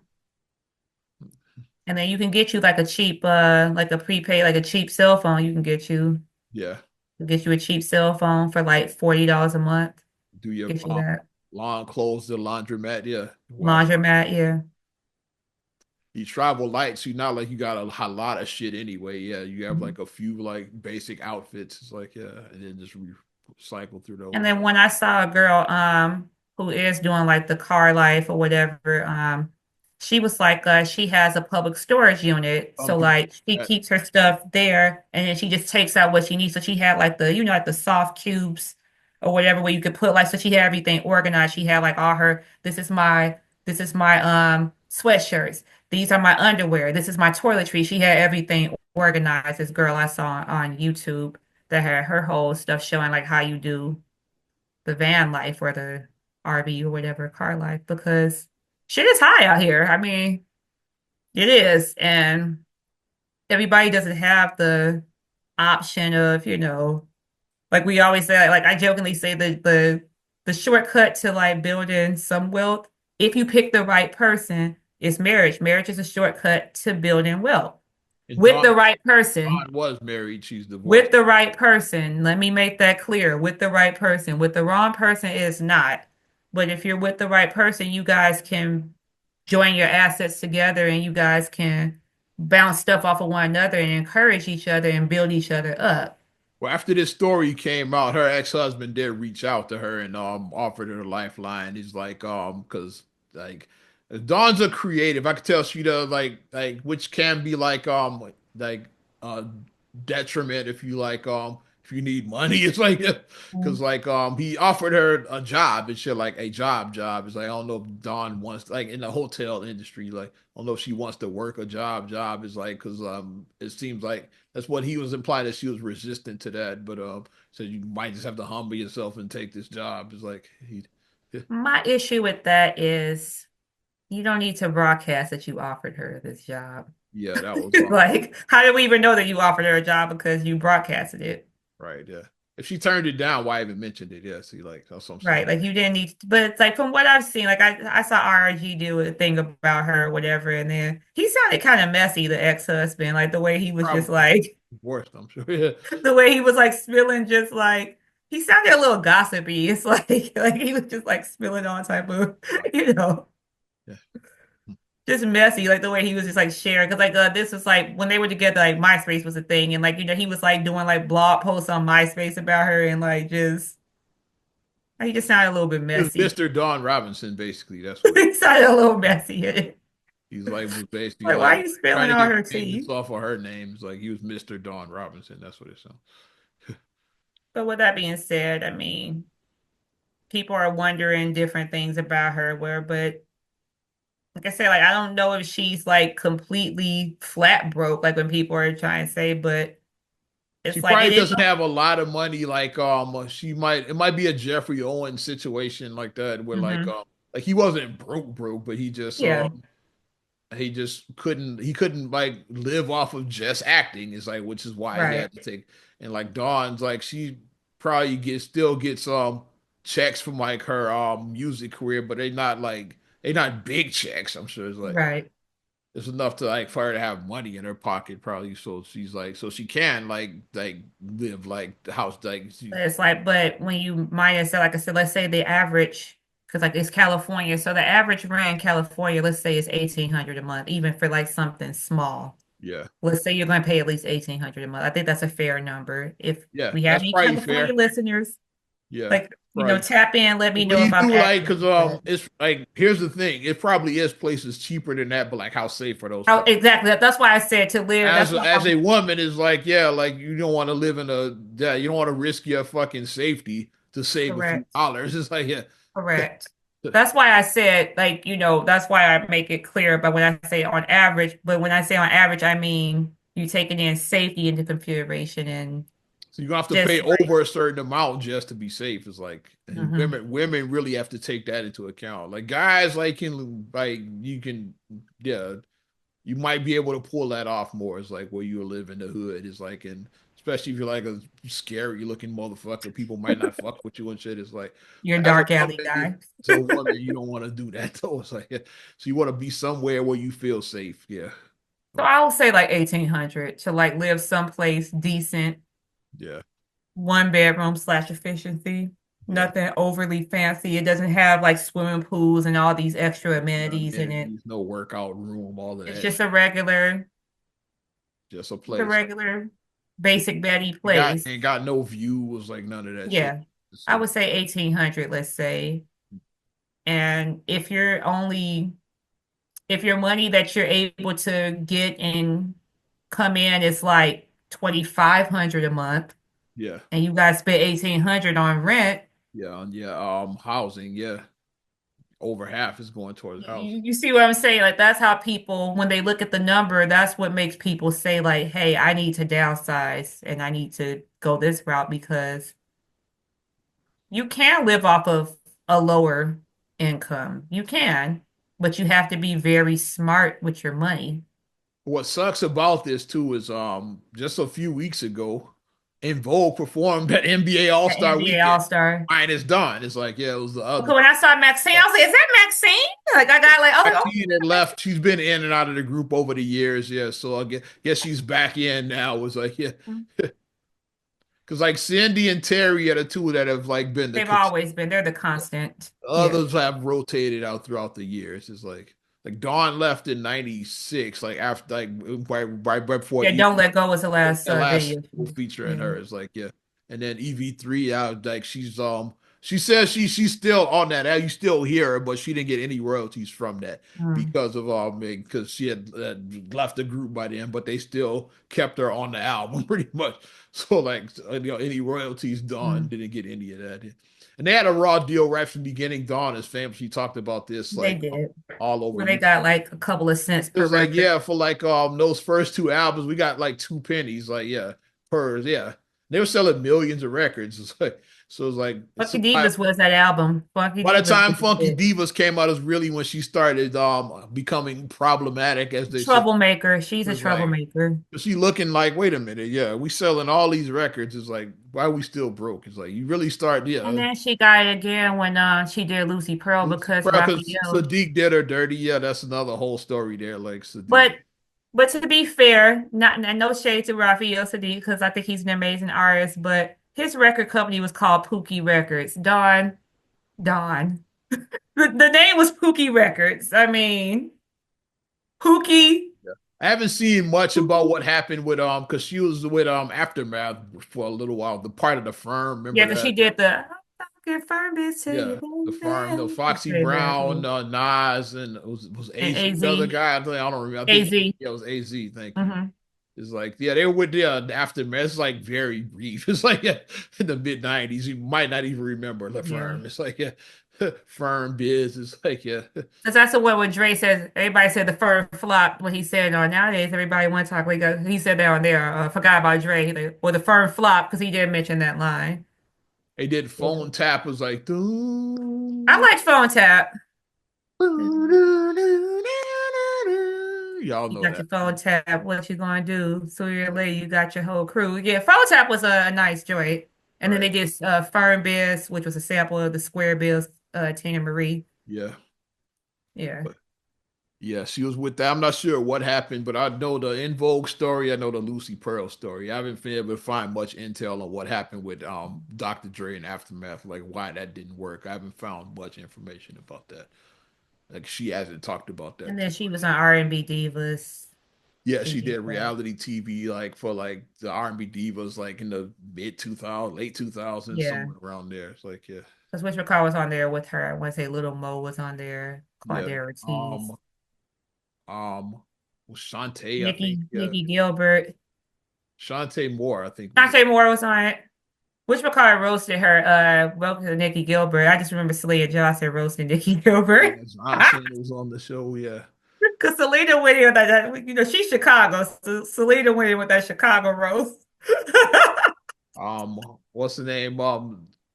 And then you can get you like a cheap, like a prepaid, like a cheap cell phone. You can Yeah, get you a cheap cell phone for like $40 a month. do your Get you that lawn clothes, the laundromat. Yeah, wow. laundromat. Yeah. You travel light, so you're not like you got a lot of shit anyway. Yeah, you have Mhm. like a few like basic outfits. It's like yeah, and then just cycle through And those. then when I saw a girl, who is doing like the car life or whatever, she was like, she has a public storage unit. Some So people like she that keeps her stuff there and then she just takes out what she needs. So she had like the, like the soft cubes or whatever where you could put like, so she had everything organized. She had like all her, this is my, sweatshirts. These are my underwear. This is my toiletries. She had everything organized. This girl I saw on YouTube that had her whole stuff showing like how you do the van life or the RV or whatever car life because shit is high out here. I mean, it is, and everybody doesn't have the option of, like we always say, like I jokingly say the shortcut to like building some wealth, if you pick the right person, is marriage. Marriage is a shortcut to building wealth and with the right person. Dawn was married. She's With divorced. the right person, let me make that clear. With the right person. With the wrong person is not. But if you're with the right person, you guys can join your assets together and you guys can bounce stuff off of one another and encourage each other and build each other up. Well, after this story came out, her ex-husband did reach out to her and offered her a lifeline. He's like because like Dawn's a creative. I could tell she does like which can be like uh detriment if you like if you need money. It's like, because like he offered her a job and shit, like a job. It's like I don't know if Dawn wants, like in the hotel industry, like I don't know if she wants to work a job. Is like because it seems like that's what he was implying, that she was resistant to that, but so you might just have to humble yourself and take this job. It's like he My issue with that is you don't need to broadcast that you offered her this job. yeah, that was Like, how do we even know that you offered her a job because you broadcasted it? right. Yeah, if she turned it down, why even mentioned it? Yeah, see, like that's what I'm Right. saying. Like you didn't need to, but it's like from what I've seen, like I saw RG do a thing about her or whatever, and then he sounded kind of messy, the ex-husband, like the way he was just Probably like divorced, I'm sure. Yeah. the way he was like spilling just like he sounded a little gossipy. It's like he was just like spilling all type of, you know, Yeah. just messy, like the way he was just like sharing. Cause like this was like when they were together, like MySpace was a thing, and like he was like doing like blog posts on MySpace about her and like just he just sounded a little bit He was messy. Mr. Don Robinson, basically. That's what He sounded a little messy. he's like, was basically Like, why like are you trying spilling to all get her famous tea? off of her names. Like he was Mr. Don Robinson. That's what it sounds. But with that being said, I mean, people are wondering different things about her, but like I said, like I don't know if she's like completely flat broke, like when people are trying to say, but She it's like probably it is. doesn't have a lot of money. Like she might, it might be a Jeffrey Owens situation like that, where Hmm. like he wasn't broke, but Yeah, he just couldn't like live off of just acting. Is like, which is why he right. had to take. And like Dawn's like, she probably still gets checks from like her music career, but they not big checks. I'm sure it's like Right. it's enough to like for her to have money in her pocket probably, so she's like, so she can like live like the house, like she, But it's like, but when you minus it, like I said, let's say the average, because like it's California, so the average rent in California, let's say is 1,800 a month, even for like something small. yeah, Let's say you're going to pay at least 1,800 a month. I think that's a fair number. If yeah, we have that's any probably California fair. listeners, Yeah, like, right. tap in, let me When know you if I'm do like, accurate. because it's like here's the thing, it probably is places cheaper than that, but like how safe are those Oh, places? exactly. That's why I said to live. That's why As I'm a woman is like, yeah, like you don't want to live in a, yeah, you don't want to risk your fucking safety to save a few correct. dollars. It's like, yeah, Correct. That's why I said, like, that's why I make it clear. But when I say on average, but when I say on average, I mean you taking in safety into consideration and so you're gonna have to pay just like, over a certain amount just to be safe. It's like, and mhm. women really have to take that into account. Like guys, like can like you can, yeah, you might be able to pull that off more. It's like where you live in the hood. It's like, and especially if you're like a scary looking motherfucker, people might not fuck with you and shit. It's like You're a as a dark alley woman, guy. as a woman, you don't want to do that though. It's like, yeah. So you want to be somewhere where you feel safe. Yeah, So I would say like 1,800 to like live someplace decent, yeah, one bedroom slash efficiency. yeah. Nothing overly fancy. It doesn't have like swimming pools and all these extra No amenities in it. amenities, no workout room, all of It's that just shit. Just a just a place. regular basic Betty Got place. ain't got no view. Was like none of that shit. Yeah. Just I like, would say 1,800, let's say. And if your money that you're able to get and come in is like 2,500 a month yeah, and you guys spend 1,800 on rent, yeah. Housing. Yeah, over half is going towards housing. you see what I'm saying? Like that's how people, when they look at the number, that's what makes people say like, hey, I need to downsize and I need to go this route because you can live off of a lower income. You can, but you have to be very smart with your money. What sucks about this too is just a few weeks ago, In Vogue performed at NBA All An Star NBA Weekend. All-Star. Mine is done. It's like, yeah, it was the Okay, other. when I saw Maxine, I was like, is that Maxine? Like I was like, oh, Maxine had left. She's been in and out of the group over the years. Yeah, so I guess she's back in now. It was like, yeah, because like Cindy and Terry are the two that have like been the they've always been. They're the constant. Yeah. others have rotated out throughout the years. It's like Dawn left in '96, like after like right before Yeah, Don't Let Go was the last the last video. feature in Yeah. her. Is like, yeah, and then EV3 out like she's She says she's still on that. You still hear her, but she didn't get any royalties from that Mm. because of because she had left the group by then. But they still kept her on the album pretty much. So like any royalties, Dawn Mm. didn't get any of that. And they had a raw deal right from the beginning. Dawn is famous. She talked about this They like did. all over Where they you. got like a couple of cents It per was like, record. yeah, for like those first two albums, we got like 2 pennies, like yeah, per yeah. They were selling millions of records. It's like so it's like Funky so Divas was that album. Funky by the Divas time was Funky it. Divas came out is really when she started becoming problematic, as they said. Troublemaker. She's a It's like troublemaker. she looking like, wait a minute, yeah, we selling all these records. It's like, why are we still broke? It's like you really start, And yeah. then she got it again when she did Lucy Pearl because Because Raphael. Sadiq did her dirty. Yeah, that's another whole story there. Like Sadiq. But to be fair, not and no shade to Raphael Sadiq because I think he's an amazing artist, but his record company was called Pookie Records. Don. The name was Pookie Records. I mean, Pookie. I haven't seen much about Pookie. what happened with because she was with Aftermath for a little while. The part of the firm, Yeah, remember because she that? did the confirm it to Yeah, the you, firm. No, baby. It's Foxy very bad. Brown, Nas, and it was And AZ the other AZ. guy. I don't remember. I think AZ. yeah, it was AZ. Thank you. Hmm. It's like yeah, they were with the Aftermath. It's like very brief. It's like yeah, in the mid 90s. You might not even remember the Yeah. firm. It's like yeah, firm biz. It's like yeah. Because that's the one when Dre says, everybody said the firm flopped when he said, nowadays everybody want to talk like he said that on there. Forgot about Dre. He like, well, the firm flopped because he didn't mention that line. They did Yeah. phone tap. It was like. I Doo, like Phone Tap. doo, doo, doo, doo, doo. Y'all You know got that. your phone tap. What you gonna do? So you're late. You got your whole crew. Yeah, phone tap was a nice joint. And then Right. they did Fern Biz, which was a sample of the Square Biz, Tina Marie. Yeah. Yeah. But yeah, she was with that. I'm not sure what happened, but I know the In Vogue story. I know the Lucy Pearl story. I haven't been able to find much intel on what happened with Dr. Dre and Aftermath, like why that didn't work. I haven't found much information about that. Like she hasn't talked about that And too then she much. was on R&B Divas. Yeah, She she did did that. reality TV like for like the R&B divas like in the mid 2000s, late 2000s, Yeah. somewhere around there. It's like yeah, Because Wish McCall was on there with her. I want to say Little Mo was on there. yeah. Claudia Ortiz. Um, Shantae, I think yeah, Nikki Gilbert. Shantae Moore, I think was Shantae Moore was on it. Wish McCall roasted her, roasted Nikki Gilbert. I just remember Celia Johnson roasting Nikki Gilbert. yeah, Johnson was on the show. Yeah, Because Selena went in with that, she's Chicago. So Selena went in with that Chicago roast. what's the name?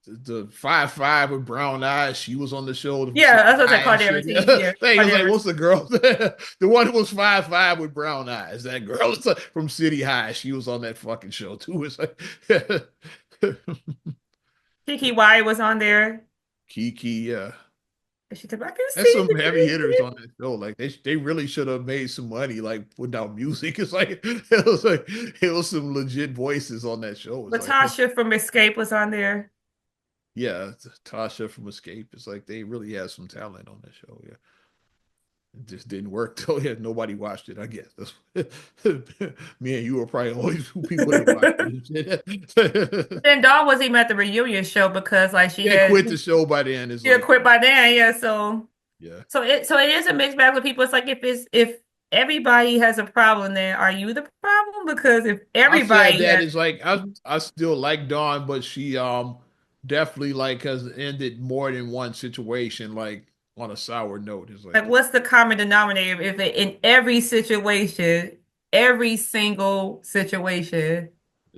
The 5'5" with brown eyes. She was on the show. The Yeah, that's what I high and called shit. Ortiz. Yeah. Yeah, Thing is Claudia like, Ortiz. what's the girl? The one who was 5'5" with brown eyes. That girl from City High. She was on that fucking show too. It's like Kiki Wyatt was on there. Kiki. Yeah. She said, I can That's see some the heavy hitters dream. on that show. Like they really should have made some money like without music. It's like it was some legit voices on that show. It's like Latasha from Escape was on there. yeah, Tasha from Escape. It's like they really had some talent on that show. Yeah, it just didn't work though. Yeah, nobody watched it. I guess me and you were probably the only two people that watched it. Then Dawn wasn't even at the reunion show because like They quit the show by then. It's she had like quit by then. Yeah, so yeah, it is a mixed bag with people. It's like if everybody has a problem, then are you the problem? Because if I said everybody that has, it's like I still like Dawn, but she definitely like has ended more than one situation like on a sour note. It's like like, what's the common denominator if in every situation, every single situation?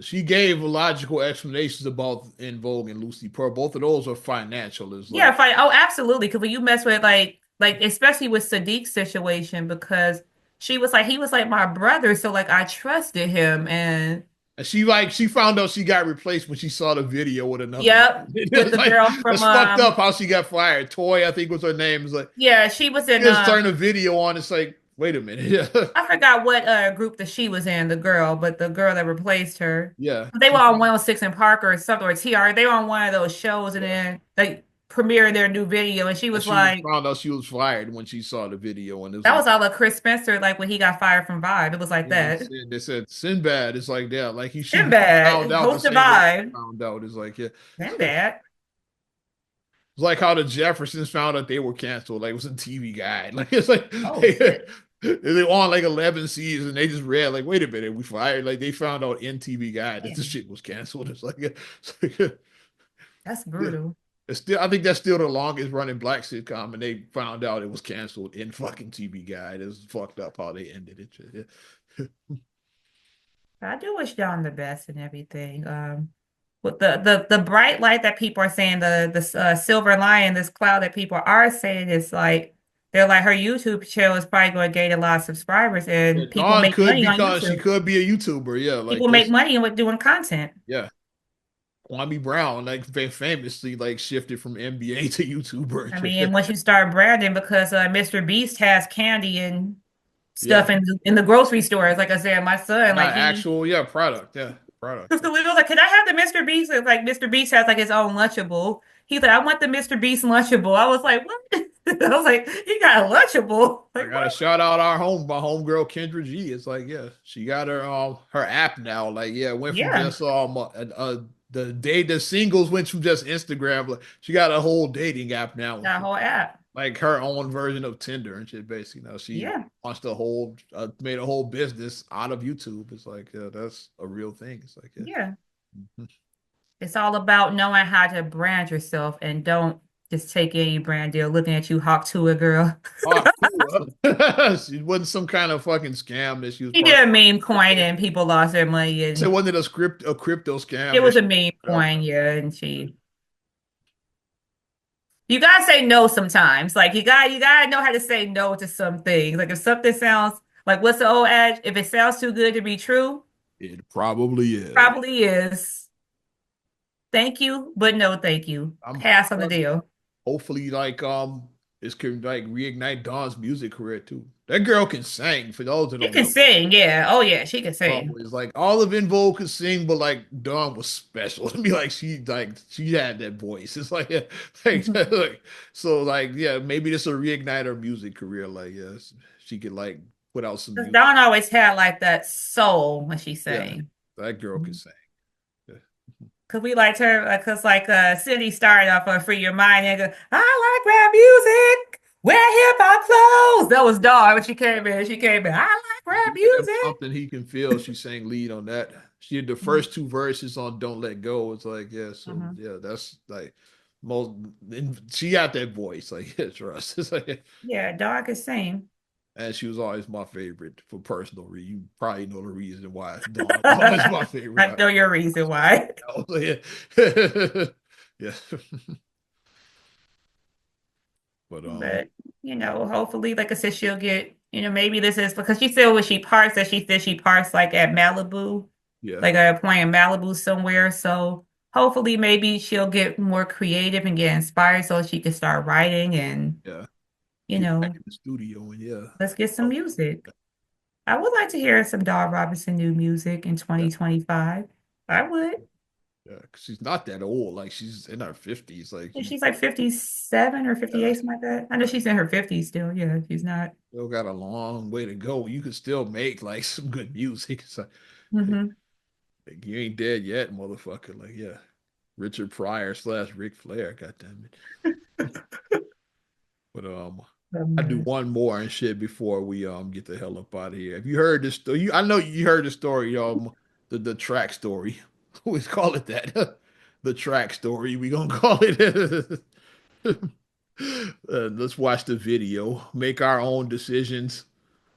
she gave logical explanations about In Vogue and Lucy Pearl. Both of those are financial. It's Yeah, like fine. Oh, absolutely. Because when you mess with like especially with Sadiq's situation, because she was like he was like my brother, so like I trusted him, and and she found out she got replaced when she saw the video with another one. yep, with It's the like girl from it's fucked up how she got fired. Toy, I think was her name. It's like yeah, she was in she just turned the video on. It's like, wait a minute. Yeah. I forgot what group that she was in, the girl, but the girl that replaced her. Yeah. They were on 106 in Parker or something or TR. They were on one of those shows and Yeah. then they premiered their new video and she And was she was like found out she was fired when she saw the video, and it was that like, was all of Chris Spencer, like when he got fired from Vibe. It was like yeah, that. they said Sinbad. It's like, yeah, like he should have found Sinbad, out the host of same way she Vibe. found out. It's like, yeah, Sinbad. was like how the Jeffersons found out they were canceled. Like it was a TV guide. Like it's like Oh they, shit. they on like 11 seasons. They just read like, wait a minute, we fired. Like they found out in TV guide that the Man, shit was canceled. It's like that's yeah. brutal. It's still, I think that's still the longest running black sitcom, and they found out it was canceled in fucking TV Guide. It's fucked up how they ended it. Yeah. I do wish John the best and everything. With the bright light that people are saying, the silver lion, this cloud that people are saying is like they're like her YouTube channel is probably going to gain a lot of subscribers Yeah, and people Dawn make could money on because she YouTube. could be a YouTuber. Yeah, like People make this. money with doing content. Yeah, Kwame Brown, like famously, like shifted from NBA to YouTuber and I shit. mean, once you start branding, because Mr. Beast has candy and Yeah, stuff in the grocery stores. Like I said, my son, like not he actual. Yeah, product. Yeah, product. because we was like, can I have the Mr. Beast? It's like Mr. Beast has like his own Lunchable. He's like, I want the Mr. Beast Lunchable. I was like, what? I was like, he got a Lunchable. I Like gotta what? shout out my homegirl Kendra G. It's like, yeah, she got her app now. Like, yeah, went from Yeah, just the singles went from just Instagram. Like, she got a whole dating app now and that shit. whole app. Like her own version of Tinder and shit. Basically, now she Yeah, launched a whole made a whole business out of YouTube. It's like, yeah, that's a real thing. It's like, yeah. yeah. Mhm. It's all about knowing how to brand yourself and don't just take any brand deal looking at you hawk to a girl. Oh, cool. It wasn't some kind of fucking scam that she was He part did a of. meme coin and people lost their money So it and wasn't a crypto it scam that was she a meme was coin, yeah, and she you gotta say no sometimes. Like you gotta know how to say no to some things. Like if something sounds like what's the old adage? If it sounds too good to be true, It probably is. probably is. Thank you, but no thank you. I'm Pass on the deal. hopefully like this could like reignite Dawn's music career too. That girl can sing. For those that She don't can know, sing, yeah. Oh yeah, she can Dawn sing. was like all of In Vogue could sing, but like Dawn was special. To me, like she had that voice. It's like like so like yeah, maybe this will reignite her music career. Like yes, she could like put out some 'Cause music. Dawn always had like that soul when she Yeah, sang. that girl can sing. Yeah. Cause we liked her, cause like Cindy started off on Free Your Mind and go, I like rap music, wear hip hop clothes. That was Dawn when she came in. She came in, I like rap Yeah, music. something he can feel. She sang lead on that. She did the Mhm. first two verses on "Don't Let Go." It's like, yeah, so Mhm. yeah, that's like most. And she got that voice, like yeah, trust. It's like, Yeah, Dawn could sing. and she was always my favorite for personal reasons. You probably know the reason why Dawn was always my I favorite. know your reason why. Yeah, yeah. But But hopefully, like I said, she'll get, maybe this is because she said when she parks that she said she parks like at Malibu, yeah, like at a point in Malibu somewhere. So hopefully maybe she'll get more creative and get inspired so she can start writing and, yeah. you Get back know, in the studio and yeah. let's get some Oh, music. I would like to hear some Dawn Robinson new music in yeah, 2025. I would. yeah. 'Cause she's not that old. Like she's in her 50s. Like And you. she's like 57 or Yeah. 58, something like that. I know she's in her 50s still. Yeah, she's not. Still got a long way to go. You could still make like some good music. It's Hmm. like, you ain't dead yet, motherfucker. Like, yeah. Richard Pryor slash Ric Flair, goddamn it. But I do one more and shit before we get the hell up out of here. Have you heard this story? I know you heard the story, the track story. We call it that. The track story. We gonna call it. Let's watch the video. Make our own decisions.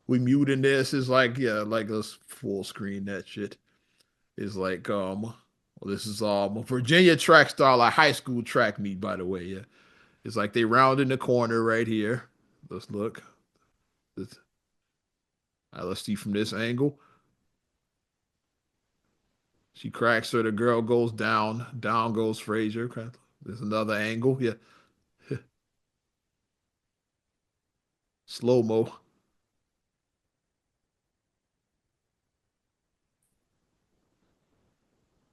We muting this. It's like yeah, like let's full screen that shit. It's like well, this is a Virginia track star, like high school track meet, by the way. Yeah, it's like they round in the corner right here. Let's look. Let's, let's see from this angle. She cracks her. The girl goes down. Down goes Frazier. There's another angle. Yeah, slow mo.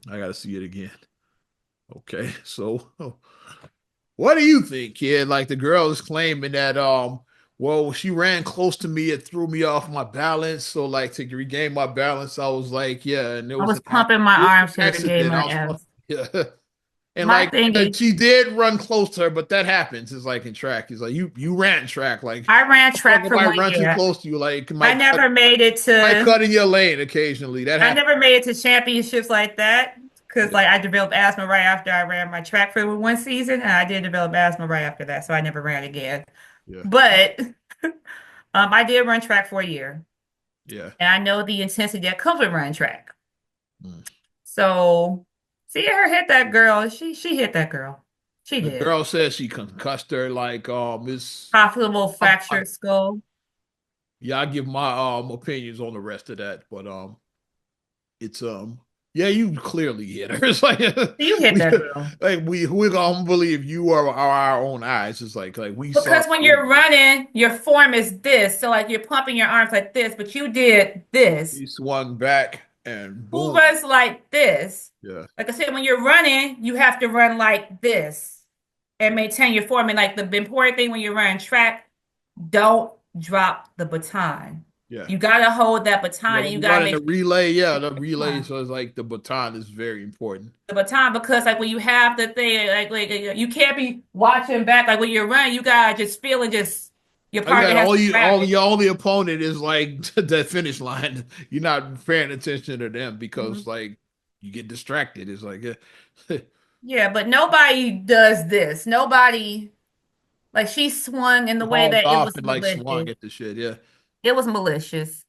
I gotta see it again. Okay, so what do you think, kid? Like the girl is claiming that well, she ran close to me, it threw me off my balance. So like to regain my balance, I was like, yeah, and there I was was an pumping my it was arms an to regain accident. I my was abs. yeah. And My like thing is, she did run close to her, but that happens. It's like in track. It's like you ran track. Like I ran track fucking for might one run too year. close to you. Like I never made it might to cut in your lane occasionally. That I happens. never made it to championships like that because Yeah, like I developed asthma right after I ran my track for one season, and I did develop asthma right after that, so I never ran again. yeah, But I did run track for a year, yeah. and I know the intensity that comes with running track. Mm. So see her hit that girl. She hit that girl. She The did. girl says she concussed her. Like it's. Possible I, fractured skull. yeah, I give my opinions on the rest of that, but it's yeah, you clearly hit her. It's like You hit we that girl. we gonna believe you are our own eyes. It's like we saw Because when you're running, your form is this. So like you're pumping your arms like this, but you did this. he swung back and Who boom. runs like this? Yeah, Like I said, when you're running, you have to run like this and maintain your form. And like the important thing when you're running track, don't drop the baton. yeah. You gotta hold that Yeah, baton and when you you're gotta running make the sure relay, yeah, the you relay. run So it's like the baton is very important. the baton because like when you have the thing, you can't be watching back. Like when you're running, you gotta just feel and just your Like partner that, has to grab all it. your only opponent is like the finish line. You're not paying attention to them because Mhm. like you get distracted. It's like yeah. Yeah, but nobody does this. Nobody like she swung in the way Hauled that it off was and like swung malicious. at the shit. Yeah, It was malicious.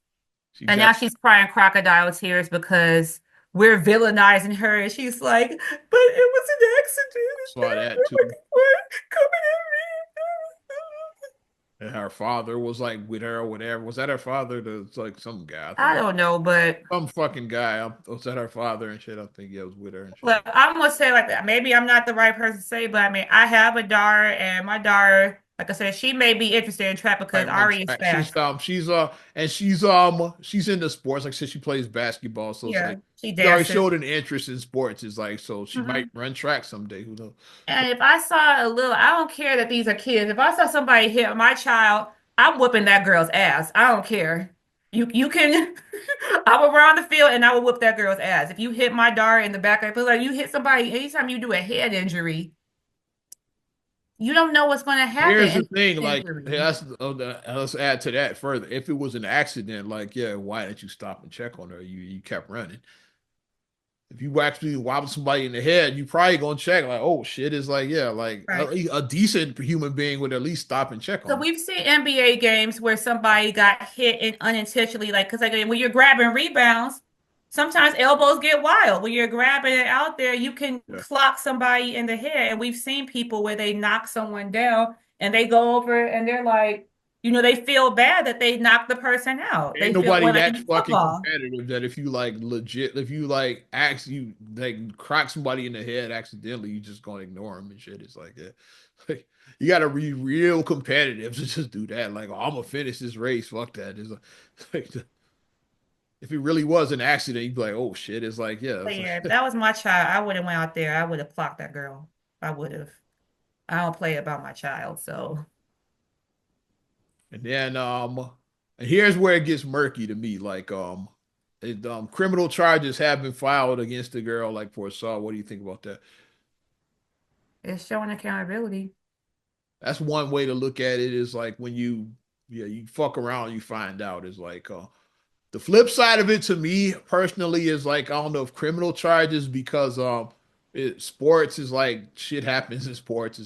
she And got now she's crying crocodile tears because we're villainizing her. And she's like, but it was an accident. They saw that too. weren't coming And her father was like with her or whatever. Was that her father? It's like some guy. I at me. think I don't know, but some fucking guy. Was that her father and shit? I think yeah, it was with her and shit. look, I'm gonna say like that. Maybe I'm not the right person to say, but I mean, I have a daughter, and my daughter, like I said, she may be interested in track because Like run Ari is track. fast. She's into sports. Like I said, she plays basketball, so it's Yeah, like she she already dances. showed an interest in sports. It's like so she might Mhm. run track someday. Who knows? And if I saw a little, I don't care that these are kids. If I saw somebody hit my child, I'm whooping that girl's ass. I don't care. You can I will run the field and I will whoop that girl's ass. If you hit my daughter in the back, I feel like you hit somebody, anytime you do a head injury, you don't know what's going to happen Here's in the thing, the like injury. let's add to that further. If it was an accident, like yeah, why didn't you stop and check on her? You kept running. If you actually wobble somebody in the head, you probably gonna check like, oh shit, it's like yeah, like Right. a decent human being would at least stop and check So on her. we've seen NBA games where somebody got hit and unintentionally, like because like when you're grabbing rebounds, sometimes elbows get wild. When you're grabbing it out there, you can Yeah. clock somebody in the head. And we've seen people where they knock someone down and they go over and they're like, they feel bad that they knocked the person out. Ain't They feel nobody well, like that in fucking football. competitive that if you like legit, if you like ask you like crack somebody in the head accidentally, you just gonna ignore them and shit. It's like, yeah, like, you gotta be real competitive to just do that. Like, oh, I'm gonna finish this race. Fuck that. It's like if it really was an accident, you'd be like, oh shit. It's like, yeah. But It's yeah, if like, that was my child, I would have went out there. I would have clocked that girl. I would have. I don't play about my child, so. and then and here's where it gets murky to me. Like criminal charges have been filed against the girl, like for assault. What do you think about that? It's showing accountability. That's one way to look at it is like when you fuck around, you find out is like the flip side of it to me personally is like I don't know if criminal charges because sports is like shit happens in sports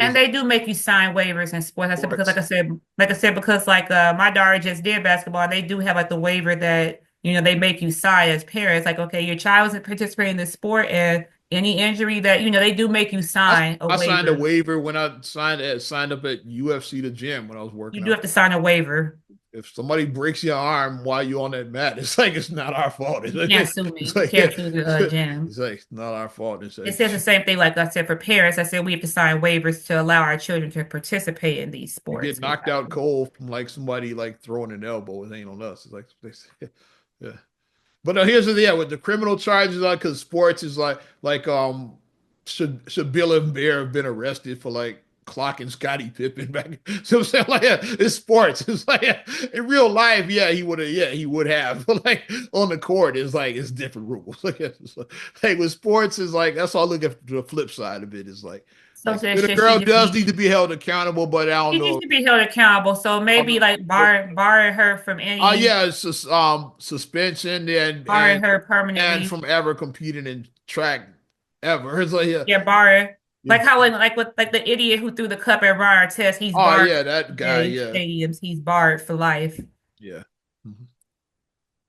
And is they do make you sign waivers in sports. I said because, sports. like I said, because like my daughter just did basketball. And they do have like the waiver that they make you sign as parents. Like, okay, your child is participating in this sport, and any injury that they do make you I, sign a I signed a waiver. waiver when I signed up at UFC the gym when I was You working do out. have to sign a waiver. If somebody breaks your arm while you're on that mat, it's like it's not our fault. You can't sue It's me. You like can't sue the gym. it's like it's not our fault. It's It like says the same thing, like I said, for parents. I said we have to sign waivers to allow our children to participate in these you get sports. We knocked have out to. cold from like somebody like throwing an elbow. It ain't on us. It's like yeah. But here's the yeah with the criminal charges, like because sports is like should Bill and Bear have been arrested for like clocking Scottie Pippen back. So I'm saying, like, it's sports. It's like, in real life, yeah, he would have. But like on the court, it's like it's different rules. Like with sports, is like that's all. I look at the flip side of it. Is So the should she girl just does need be to be held accountable, but I don't she needs know. to be held accountable. So I don't maybe know. like barring her from any Yeah, it's just suspension barring her permanently. and from ever competing in track ever. It's like, yeah, Yeah, barring yeah. like how like with like the idiot who threw the cup at Ron Artest, he's Oh barred yeah, that from guy. NBA Yeah, stadiums. He's barred for life. yeah. Mhm.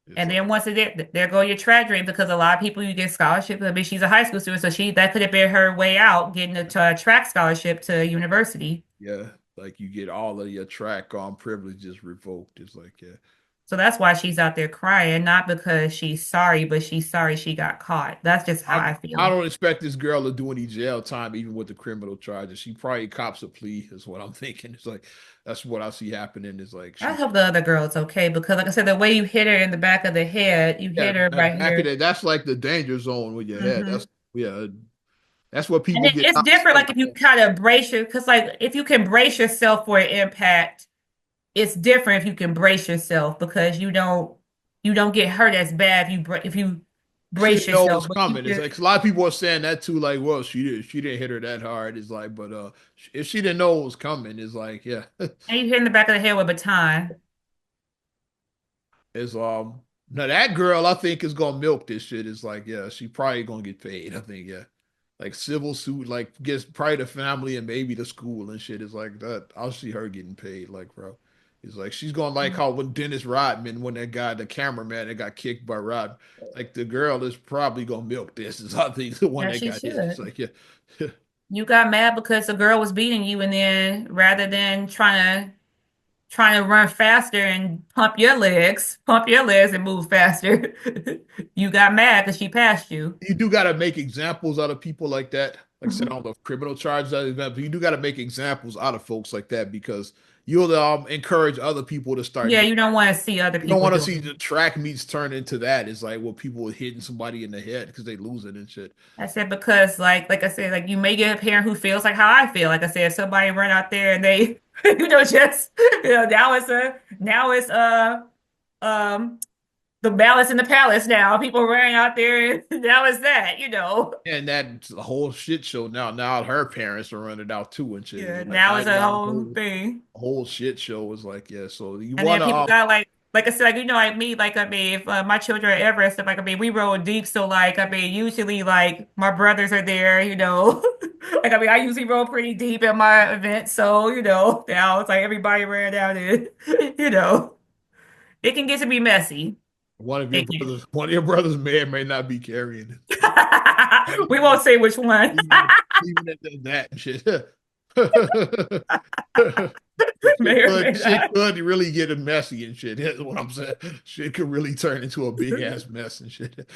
It's And then once it there go your track dream because a lot of people you get scholarships. I mean, she's a high school student, so she that could have been her way out getting a track scholarship to university. yeah, like you get all of your track on privileges revoked. It's like, yeah. So that's why she's out there crying, not because she's sorry, but she's sorry she got caught. That's just how I I I feel. don't expect this girl to do any jail time, even with the criminal charges. She probably cops a plea, is what I'm thinking. It's like that's what I see happening. Is like I she, hope the other girl is okay because, like I said, the way you hit her in the back of the head, you yeah, hit her right back in here. it. That's like the danger zone with your head. Hmm. Yeah, that's what And people get it's knocked different, out like if you of. kind of brace your, because like if you can brace yourself for an impact, it's different if you can brace yourself because you don't get hurt as bad if you She brace didn't know it yourself. was But you coming. It's just like a lot of people are saying that too. Like, well, she didn't hit her that hard. It's like, but if she didn't know it was coming, it's like, yeah, and you hit in the back of the head with a baton. it's now that girl I think is gonna milk this shit. It's like, yeah, she probably gonna get paid. I think, yeah, like civil suit, like gets probably the family and maybe the school and shit. Is like that. I'll see her getting paid, like, bro. It's like she's gonna like how when Dennis Rodman, when that guy, the cameraman, that got kicked by Rodman, like the girl is probably gonna milk this. Is I think the one Yeah, that she got hit. It's should. like, yeah. You got mad because the girl was beating you, and then rather than trying to run faster and pump your legs and move faster, you got mad because she passed you. You do got to make examples out of people like that. Like I said, I Mhm. don't know if criminal charges out of that, but you do got to make examples out of folks like that because you'll encourage other people to start Yeah, doing. you don't want to see other You don't people want to doing see it. the track meets turn into that. It's like, well, people are hitting somebody in the head because they losing and shit. I said because like I said, like you may get a parent who feels like how I feel. Like I said, if somebody run out there and they just now it's um the balance in the palace now. People running out there and now it's that. And that's a whole shit show now. Now her parents are running out too and shit. It's Yeah, like now now it's you a got whole thing. a whole shit show. Is like, yeah. So you And want then to people got like I said, like like me, like I mean, if my children are ever and stuff, like I mean, we roll deep, so like I mean, usually like my brothers are there. Like I mean, I usually roll pretty deep at my events, so now it's like everybody ran down and you know, it can get to be messy. It can. one of your brothers may or may not be carrying We it. won't say which one. Leaving it at that and shit. May or may Shit not. could really get messy and shit. That's what I'm saying. Shit could really turn into a big ass mess and shit.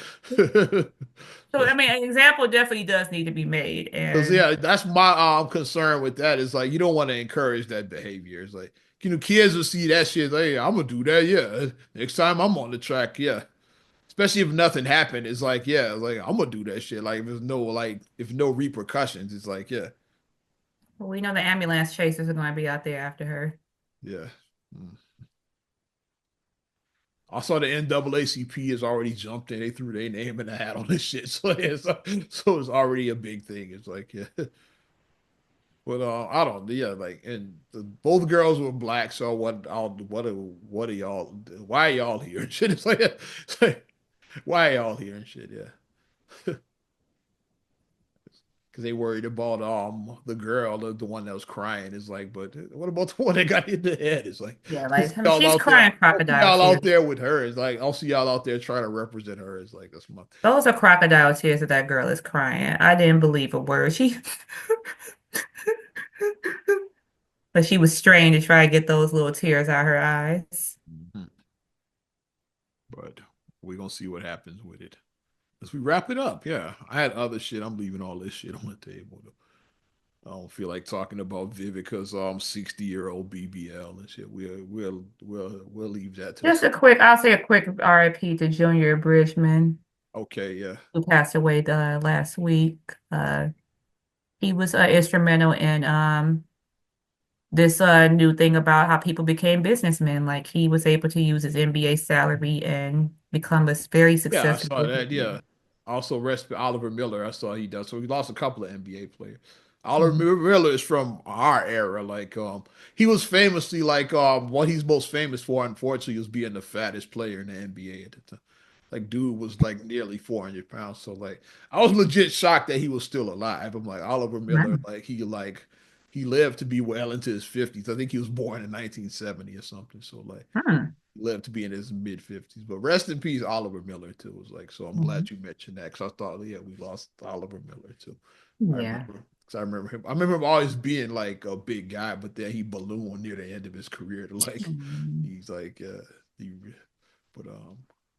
So I mean, an example definitely does need to be made, Because and yeah, that's my concern with that. Is like you don't want to encourage that behavior. It's like kids will see that shit. Like, hey, I'm gonna do that. Yeah, next time I'm on the track. Yeah, especially if nothing happened. It's like yeah, like I'm gonna do that shit. Like if no repercussions. It's like yeah, we know the ambulance chasers are going to be out there after her. yeah. Mm. I saw the NAACP has already jumped in. They threw their name in the hat on this shit. So it's already a big thing. It's like, yeah. But I don't, yeah, like, and both girls were black. So what are y'all? Why are y'all here and shit? It's like, why are y'all here and shit? Yeah, because they worried about the girl, the one that was crying. Is like, but what about the one that got hit in the head? It's like, Yeah, I'll like see I mean, y'all she's out there. crying I'll see crocodile y'all out tears. there with her. It's like I'll see y'all out there trying to represent her. It's like that's my Those are crocodile tears that girl is crying. I didn't believe a word. But she was strained to try to get those little tears out her eyes. Mhm. But we're gonna see what happens with it. As we wrap it up, yeah. I had other shit. I'm leaving all this shit on the table. I don't feel like talking about Vivica's 60-year-old BBL and shit. We'll leave that to I'll say a quick RIP to Junior Bridgman, okay, yeah. who passed away last week. He was instrumental in this new thing about how people became businessmen. Like he was able to use his NBA salary and become a very Yeah, I successful saw that. Yeah. businessman. Also, rest Oliver Miller. I saw he does. So he lost a couple of NBA players. Oliver Mhm. Miller is from our era. Like, he was famously like, what he's most famous for, unfortunately, was being the fattest player in the NBA at the time. Like, dude was like nearly 400 pounds. So, like, I was legit shocked that he was still alive. I'm like, Oliver Miller, Wow. he lived to be well into his 50s. I think he was born in 1970 or something. So, like, Hmm. lived to be in his mid 50s. But rest in peace, Oliver Miller too. It was like, so I'm Mhm. glad you mentioned that because I thought, yeah, we lost Oliver Miller too. I Yeah. remember because I remember him. I remember him always being like a big guy, but then he ballooned near the end of his career. To like, Mhm. he's like, he, but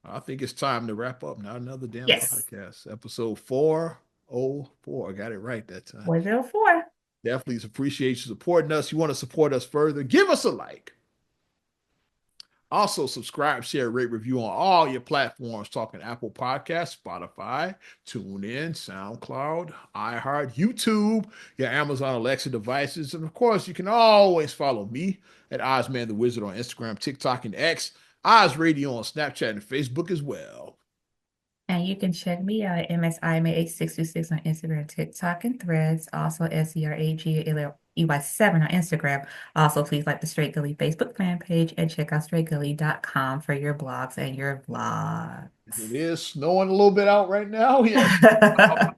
I think it's time to wrap up. Not another damn Yes. podcast. Episode 404. I got it right that time. 404. Definitely appreciate you supporting us. You want to support us further? Give us a like. Also, subscribe, share, rate, review on all your platforms, talking Apple Podcasts, Spotify, TuneIn, SoundCloud, iHeart, YouTube, your Amazon Alexa devices. And of course, you can always follow me at Ozman the Wizard on Instagram, TikTok, and X, Oz Radio on Snapchat and Facebook as well. And you can check me out at MSIMA8626 on Instagram, TikTok, and Threads. Also, SERAGLEY7 on Instagram. Also, please like the Straight Gully Facebook fan page and check out straightgully.com for your blogs and your vlogs. It is snowing a little bit out right now. Yeah.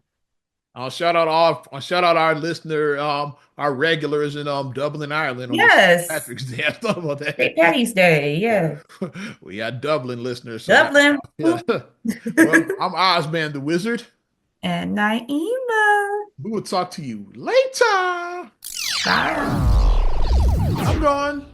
I'll shout out our listener, our regulars in Dublin, Ireland on this Yes. Patrick's Day. I thought about that. St. Patty's Day. Yeah. Yes. We got Dublin listeners, so that's Dublin. yeah. Whoop. Well, I'm Ozman the Wizard. And Naima. We will talk to you later. Bye. I'm gone.